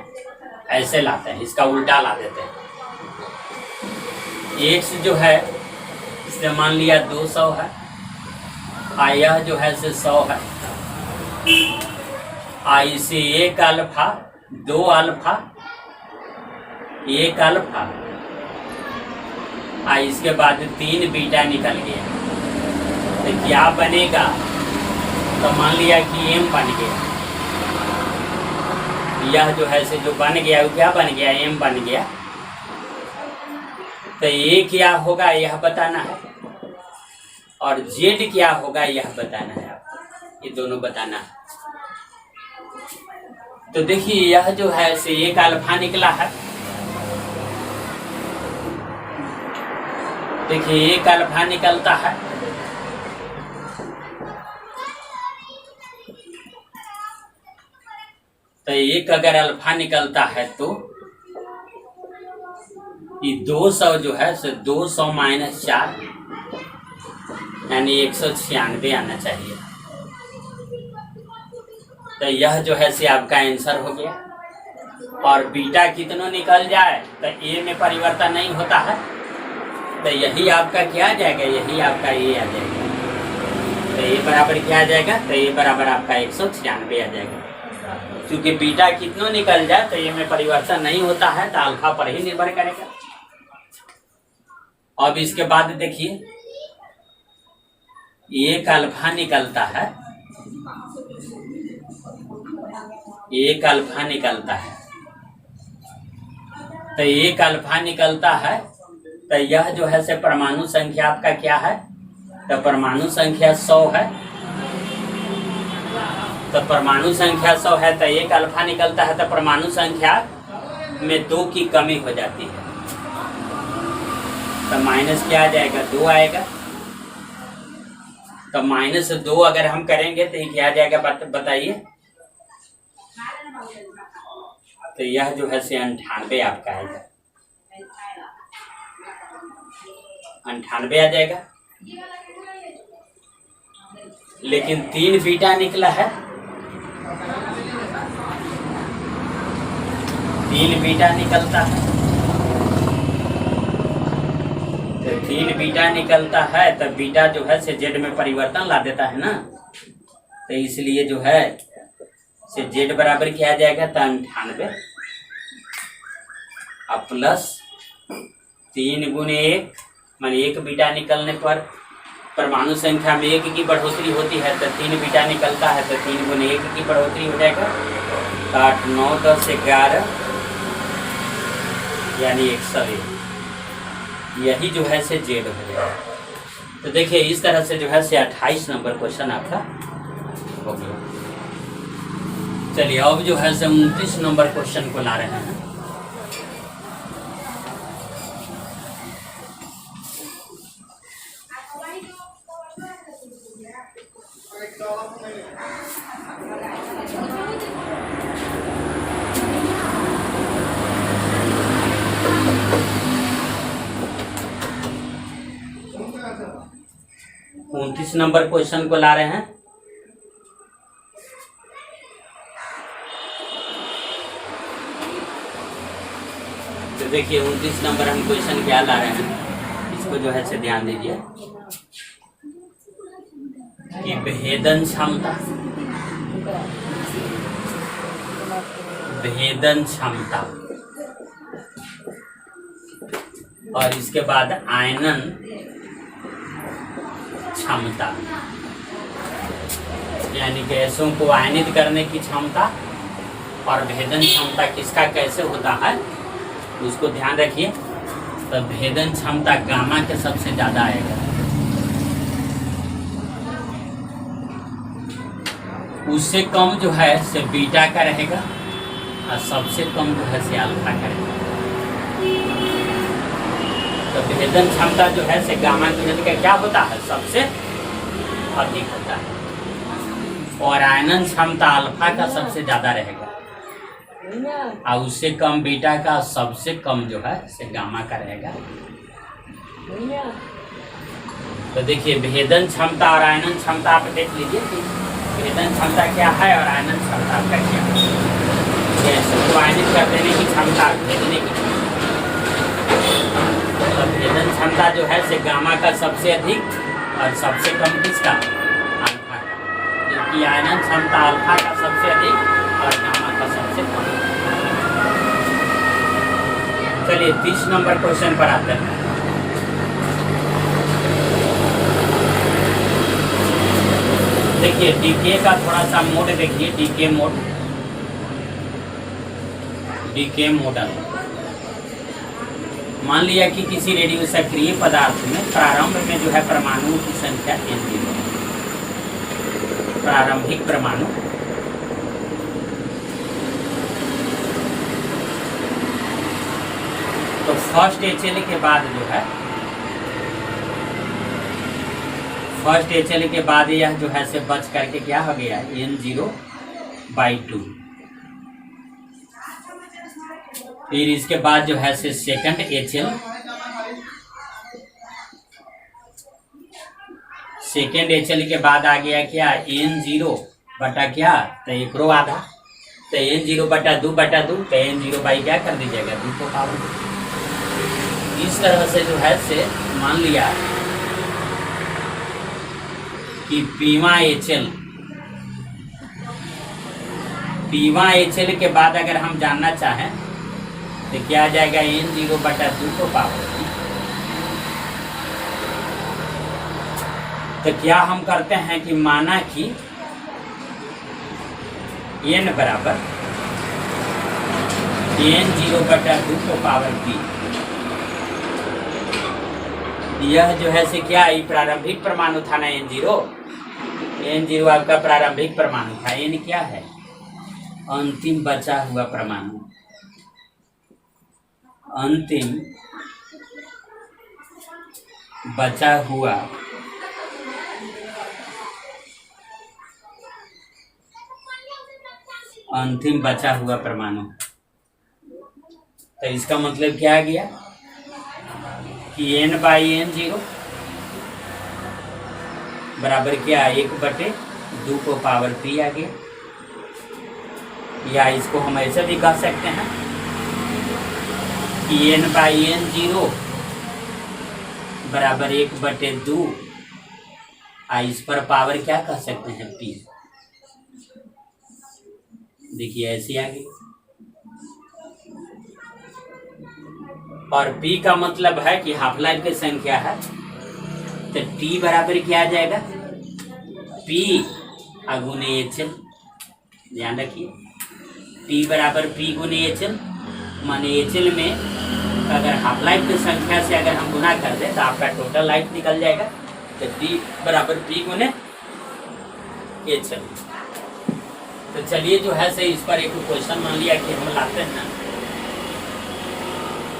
ऐसे लाते हैं, इसका उल्टा ला देते हैं। x जो है इसने मान लिया 200 है, यह जो है से 100 है, इसे 1 अल्फा 2 अल्फा 1 अल्फा, इसके बाद 3 बीटा निकल गया। तो क्या बनेगा? तो मान लिया कि m बन गया। यह जो है से जो बन गया वो क्या बन गया? m बन गया। तो a क्या होगा यह बताना है, और z क्या होगा यह बताना है आपको। ये दोनों बताना है। तो देखिए यह जो है से 1 अल्फा निकला है। देखिए 1 अल्फा निकलता है, तो 1 अगर अल्फा निकलता है तो ये 200 जो है से 200 - 4 यानी 196 आना चाहिए। तो यह जो है से आपका आंसर हो गया। और बीटा कितनों निकल जाए तो ए में परिवर्तन नहीं होता है, तो यही आपका क्या आ जाएगा? यही आपका ए आ जाएगा। तो ए बराबर क्या आ जाएगा? तो ए बराबर आपका 196 आ जाएगा। क्योंकि बीटा कितनों निकल जाए तो ए में परिवर्तन नहीं होता है, तो अल्फा पर ही निर्भर करेगा। अब इसके बाद देखिए 1 अल्फा निकलता है, 1 अल्फा निकलता है। तो 1 अल्फा निकलता है, तो यह जो है से परमाणु संख्या आपका क्या है? तो परमाणु संख्या 100 है। तो परमाणु संख्या 100 है, तो 1 अल्फा निकलता है, तो परमाणु संख्या में 2 की कमी हो जाती है। तो माइनस क्या आ जाएगा? 2 आएगा। तो -2 अगर हम करेंगे तो ये क्या आ जाएगा बताइए? तो यह जो है से 98 आपका आएगा। 98 आ जाएगा। लेकिन 3 बीटा निकला है, 3 बीटा निकलता है। तो 3 बीटा निकलता है, तो बीटा जो है से जेड में परिवर्तन ला देता है ना, तो इसलिए जो है से जेड बराबर क्या आ जाएगा? तो 98 अब प्लस 3 × 1 माने 1 बीटा निकलने पर परमाणु संख्या में 1 की बढ़ोतरी होती है, तो 3 बीटा निकलता है, तो 3 × 1 की बढ़ोतरी हो जाएगा। 8 9 10 11 यानी 101। यही जो है से जेड हो जाएगा। तो देखिए इस तरह से जो है से 28 नंबर क्वेश्चन आपका हो गया। चलिए अब जो है से 29 नंबर क्वेश्चन को ला रहे हैं। उनतीस नंबर क्वेश्चन को ला रहे हैं। तो देखिए 29 नंबर हम क्वेश्चन क्या ला रहे हैं, इसको जो है से ध्यान दीजिए कि भेदन क्षमता, भेदन क्षमता और इसके बाद आयनन क्षमता, यानी गैसों को आयनित करने की क्षमता और भेदन क्षमता किसका कैसे होता है उसको ध्यान रखिए। तो भेदन क्षमता गामा के सबसे ज्यादा आएगा। उससे कम जो है से बीटा का रहेगा और सबसे कम जो है से अल्फा का रहेगा। तो भेदन क्षमता जो है से गामा की यूनिट का क्या होता है, सबसे अधिक होता है, और आयनन क्षमता अल्फा का सबसे ज्यादा रहेगा और उससे कम बीटा का, सबसे कम जो है से गामा का रहेगा। तो देखिए भेदन क्षमता और आयनन क्षमता आप देख लीजिए कि भेदन क्षमता क्या है और आयनन क्षमता आपका क्या है। गैसों को आयनित कर देने की क्षमता, भेदने की क्षमता। तो भेदन क्षमता जो है से गामा का सबसे अधिक और सबसे कम किसका, अल्फा का, जबकि आयनन क्षमता अल्फा का सबसे अधिक और गामा का सबसे कम। चलिए 30 नंबर क्वेश्चन पर आते हैं। देखिए डीके का थोड़ा सा मोड देखिए, डीके मोड, डीके मॉडल। मान लिया कि किसी रेडियो सक्रिय पदार्थ में प्रारंभ में जो है परमाणुओं की संख्या n0, प्रारंभिक परमाणु, तो फर्स्ट HL के बाद जो है, फर्स्ट HL के बाद यह जो है से बच करके क्या हो गया, N0/2। फिर इसके बाद जो है से सेकंड HL, सेकेंड HL के बाद आ गया क्या, N0 बटा क्या, तो एक रो आधा, तो N0/2/2, तो N0 बाई क्या कर दीजिएगा, 2 को पावर। इस तरह से जो है से मान लिया कि पीवा HL के बाद अगर हम जानना चाहें तो क्या आ जाएगा, N0/2 को पावर। तो क्या हम करते हैं कि माना कि n बराबर N0/2 को पावर p, यह जो है से क्या, ये प्रारंभिक परमाणु था ना, N0 आपका प्रारंभिक परमाणु था। n क्या है, अंतिम बचा हुआ परमाणु, अंतिम बचा हुआ परमाणु। तो इसका मतलब क्या आ गया कि n/N0 बराबर क्या, 1/2 को पावर p आ गया। या इसको हम ऐसे भी कह सकते हैं कि n/N0 बराबर 1/2, इस पर पावर क्या कह सकते हैं, p। देखिए ऐसे आ गई, और p का मतलब है कि हाफ लाइफ की संख्या है, तो t बराबर क्या आ जाएगा, p गुने HL। ध्यान रखिए, p बराबर p गुने HL, माने HL में अगर हाफ लाइफ की संख्या से अगर हम गुना कर दें तो आपका टोटल लाइफ निकल जाएगा। तो t बराबर p गुने HL। तो चलिए जो है से इस पर एक क्वेश्चन मान लिया कि हम लाते हैं,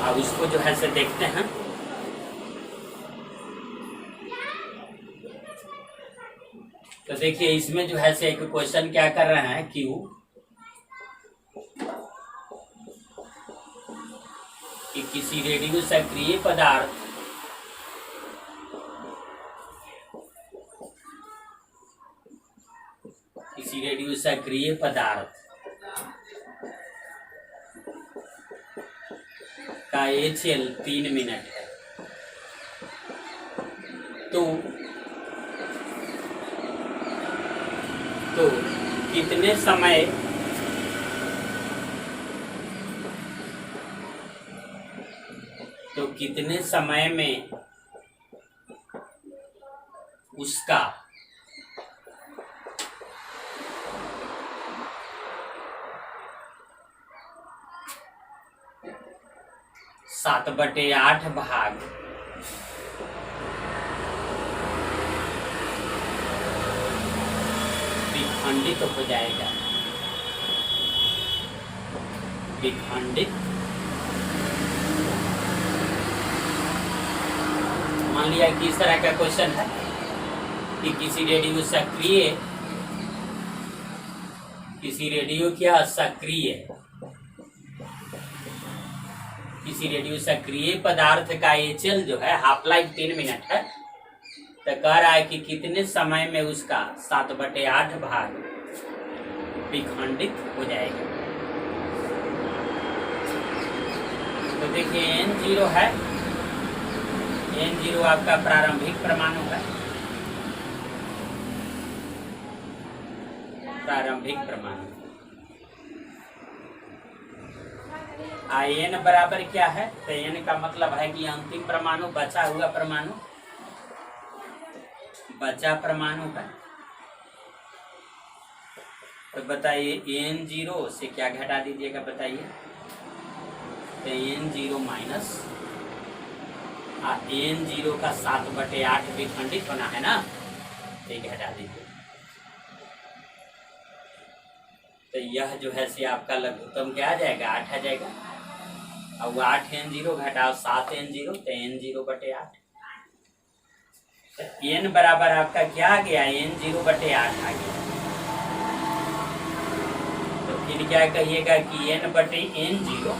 अब उसको जो है से देखते हैं। तो देखिए इसमें जो है से एक क्वेश्चन क्या कर रहे हैं, Q कि किसी रेडियो सक्रिय पदार्थ का HL 3 मिनट है, तो कितने समय में उसका सात बटे आठ भाग विखंडित हो जाएगा, विखंडित। मान लिया कि इस तरह का क्वेश्चन है कि किसी रेडियो सक्रिय, किसी रेडियो क्या सक्रिय, किसी रेडियो सक्रिय पदार्थ का HL जो है हाफ लाइफ 3 मिनट है, तो कह रहा है कि कितने समय में उसका 7/8 भाग विखंडित हो जाएगा। तो देखिए N0 है, N0 आपका प्रारंभिक परमाणु है, प्रारंभिक परमाणु। N बराबर क्या है, तो N का मतलब है कि अंतिम परमाणु, बचा हुआ परमाणु, बचा परमाणु है। तो बताइए N0 से क्या घटा दीजिएगा, बताइए। तो N0 माइनस N0 का 7/8 विखंडित होना है ना, तो घटा दीजिए। तो यह जो है से आपका लघुत्तम क्या आ जाएगा, 8 आ जाएगा। अब वो 8 N0 घटाओ 7 N0, तो N0/8। तो N बराबर आपका क्या आ गया, N0/8 आ गया। तो फिर क्या कहिएगा कि N/N0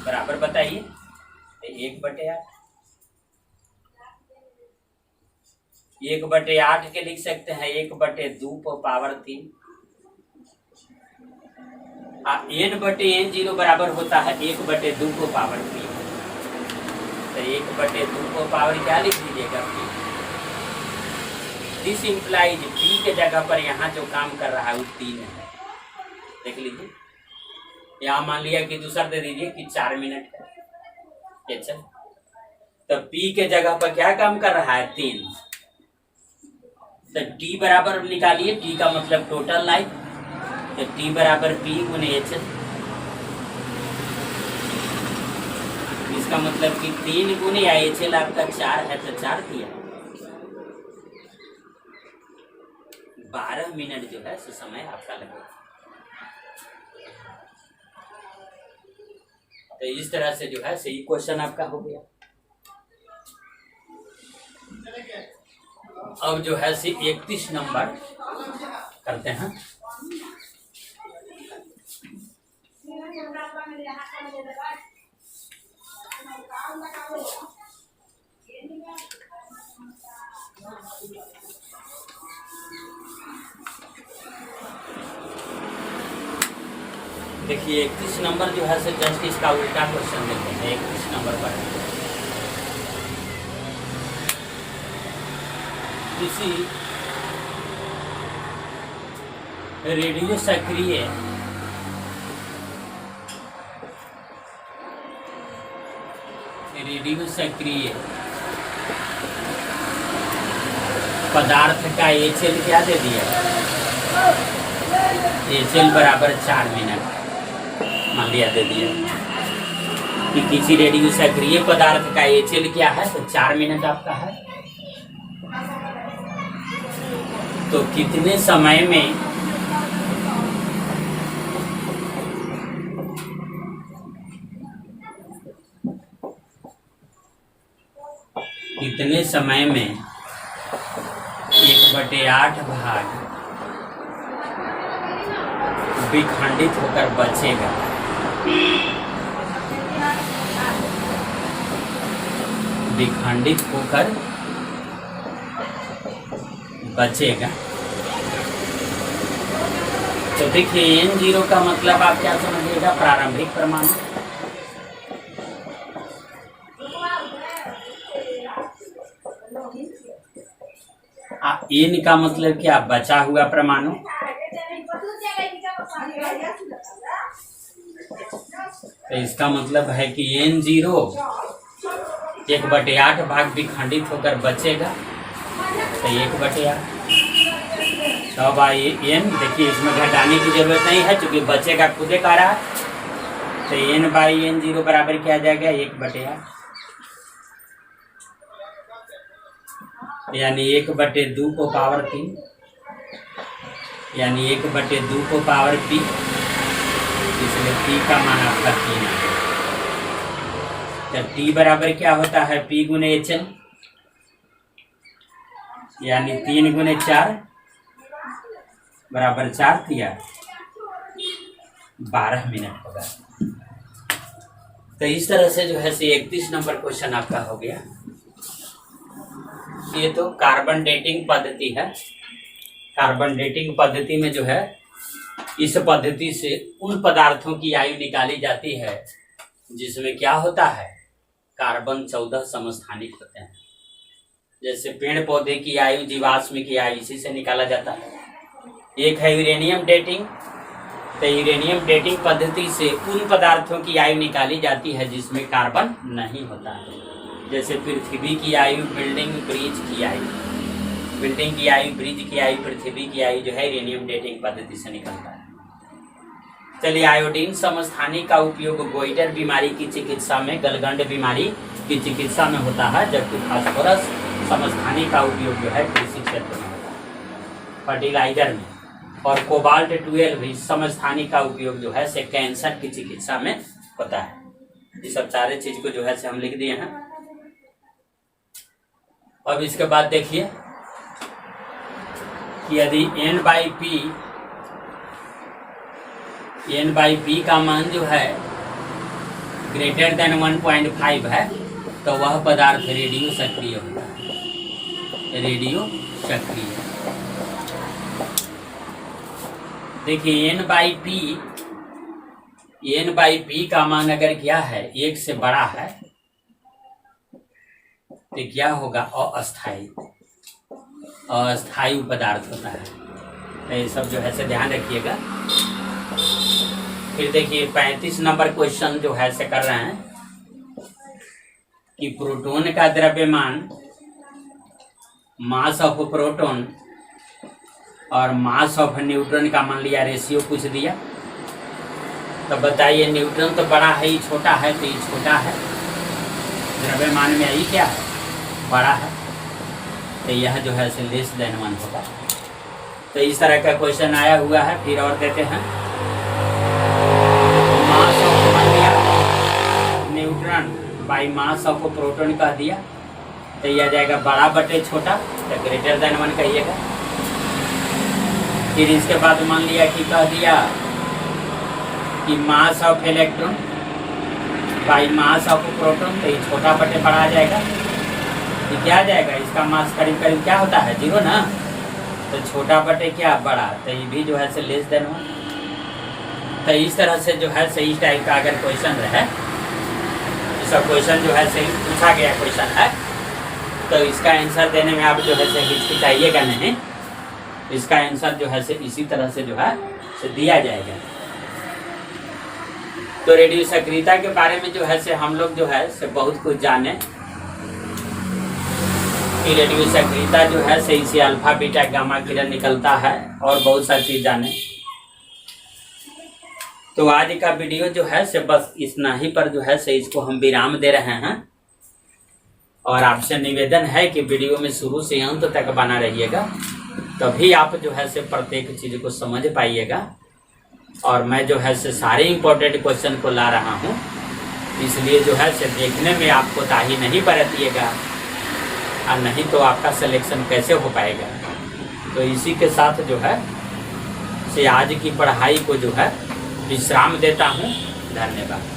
बराबर बताइए, तो 1/8। 1/8 के लिख सकते हैं 1/2⁴। N/N0 बराबर होता है 1/2⁴। तो 1/2 क्या लिख दीजिएगा, दिस इम्प्लाइज P के जगह पर यहाँ जो काम कर रहा है वो 3 है, देख लीजिए। यहाँ मान लिया कि दूसरा दे दीजिए कि 4 मिनट है, अच्छा। तो P के जगह पर क्या काम कर रहा है, 3। तो T बराबर निकालिए, T का मतलब टोटल लाइफ, तो T बराबर P गुने HL। इसका मतलब कि 3 गुने या HL आपका 4 है, तो 4 दिया। 12 मिनट जो है सो समय आपका लगेगा। तो इस तरह से जो है सही क्वेश्चन आपका हो गया। अब जो है से 31 नंबर करते हैं। देखिए 31 नंबर जो है से जस्ट इसका उल्टा क्वेश्चन देते हैं। 31 नंबर पर किसी रेडियो सक्रिय पदार्थ का HL क्या दे दिया, HL बराबर 4 मिनट मान लिया, दे दिया कि किसी रेडियो सक्रिय पदार्थ का HL क्या है, तो 4 मिनट आपका है। तो कितने समय में कितने समय में 1/8 भाग विखंडित होकर बचेगा, विखंडित होकर बचेगा। तो देखिए N0 का मतलब आप क्या समझिएगा, प्रारंभिक परमाणु। N का मतलब क्या, बचा हुआ परमाणु। तो इसका मतलब है कि N0 1/8 भाग विखंडित होकर बचेगा, तो 1/8। तब आइए N, देखिए इसमें घटाने की जरूरत नहीं है क्योंकि बचेगा खुदे का रहा। तो N/N0 बराबर क्या आ जाएगा, 1/8, यानी 1/2 को पावर 3। यानी 1/2 को पावर p, इसलिए p का मान आपका 3 है। जब t बराबर क्या होता है p गुने HL, यानी 3 गुने 4 बराबर 4 किया 12 मिनट होगा। तो इस तरह से जो है 31 नंबर क्वेश्चन आपका हो गया। ये तो कार्बन डेटिंग पद्धति है। कार्बन डेटिंग पद्धति में जो है इस पद्धति से उन पदार्थों की आयु निकाली जाती है जिसमें क्या होता है, कार्बन 14 समस्थानिक होते हैं। जैसे पेड़ पौधे की आयु, जीवाश्म की आयु इसी से निकाला जाता है। एक है यूरेनियम डेटिंग। तो यूरेनियम डेटिंग पद्धति से उन पदार्थों की आयु निकाली जाती है जिसमें कार्बन नहीं होता है। जैसे पृथ्वी की आयु, बिल्डिंग, ब्रिज की आयु, बिल्डिंग की आयु, ब्रिज की आयु, पृथ्वी की आयु जो है यूरेनियम डेटिंग पद्धति से निकलता है। चलिए, आयोडीन समस्थानी का उपयोग गोइटर बीमारी की चिकित्सा में, गलगंड बीमारी की चिकित्सा में होता है, जबकि फास्फोरस समस्थानी का उपयोग जो है कृषि क्षेत्र में होता है, फर्टिलाइजर में। और कोबाल्ट 12 समस्थानी का उपयोग जो है से कैंसर की चिकित्सा में होता है। ये सब सारे चीज को जो है से हम लिख दिए हैं। अब इसके बाद देखिए कि यदि n बाई पी का मान जो है ग्रेटर देन 1.5 है तो वह पदार्थ रेडियो सक्रिय होता है। रेडियो सक्रिय। देखिए n बाई पी का मान अगर क्या है 1 से बड़ा है तो क्या होगा, अस्थायी पदार्थ होता है। तो ये सब जो है से ध्यान रखिएगा। फिर देखिए 35 नंबर क्वेश्चन जो है से कर रहे हैं कि प्रोटॉन का द्रव्यमान, मास ऑफ प्रोटॉन और मास ऑफ न्यूट्रॉन का मान लिया, रेशियो पूछ दिया। तो बताइए न्यूट्रॉन तो बड़ा है, ये छोटा है, तो ये छोटा है, द्रव्यमान में यही क्या है, बड़ा है, तो यह जो है से लेस देन 1 होगा। तो इस तरह का क्वेश्चन आया हुआ है। फिर और देते हैं, मास ऑफ मान लिया neutron by mass of proton कह दिया, तो यह आ जाएगा बड़ा बटे छोटा, तो ग्रेटर देन 1 कहिएगा। फिर इसके बाद मान लिया कि कह दिया कि mass of electron by mass of proton, तो ये छोटा बटे बड़ा आ जाएगा। ये क्या आ जाएगा, इसका मास करीब करीब क्या होता है, 0 ना, तो छोटा बटे क्या, बड़ा, तो ये भी जो है से लेस देन 1। तो इस तरह से जो है से इस टाइप का अगर क्वेश्चन रहे, ये सब क्वेश्चन जो है से पूछा गया क्वेश्चन है, तो इसका आंसर देने में आप जो है से हिचकिचाइएगा नहीं। इसका आंसर जो है से इसी तरह से जो है से दिया जाएगा। तो रेडियो सक्रियता के बारे में जो है से हम लोग जो है से बहुत कुछ जाने कि रेडियो सक्रियता जो है से इसे अल्फा बीटा गामा किरण निकलता है, और बहुत सारी चीज जाने। तो आज का वीडियो जो है से बस इतना ही पर जो है से इसको हम विराम दे रहे हैं। और आपसे निवेदन है कि वीडियो में शुरू से अंत तक बना रहिएगा, तभी आप जो है से प्रत्येक चीज को समझ पाइएगा। और मैं जो है से सारे इम्पोर्टेंट क्वेश्चन को ला रहा हूँ, इसलिए जो है से देखने में आप कोताही नहीं बरतिएगा, और नहीं तो आपका सिलेक्शन कैसे हो पाएगा। तो इसी के साथ जो है से आज की पढ़ाई को जो है विश्राम देता हूँ। धन्यवाद।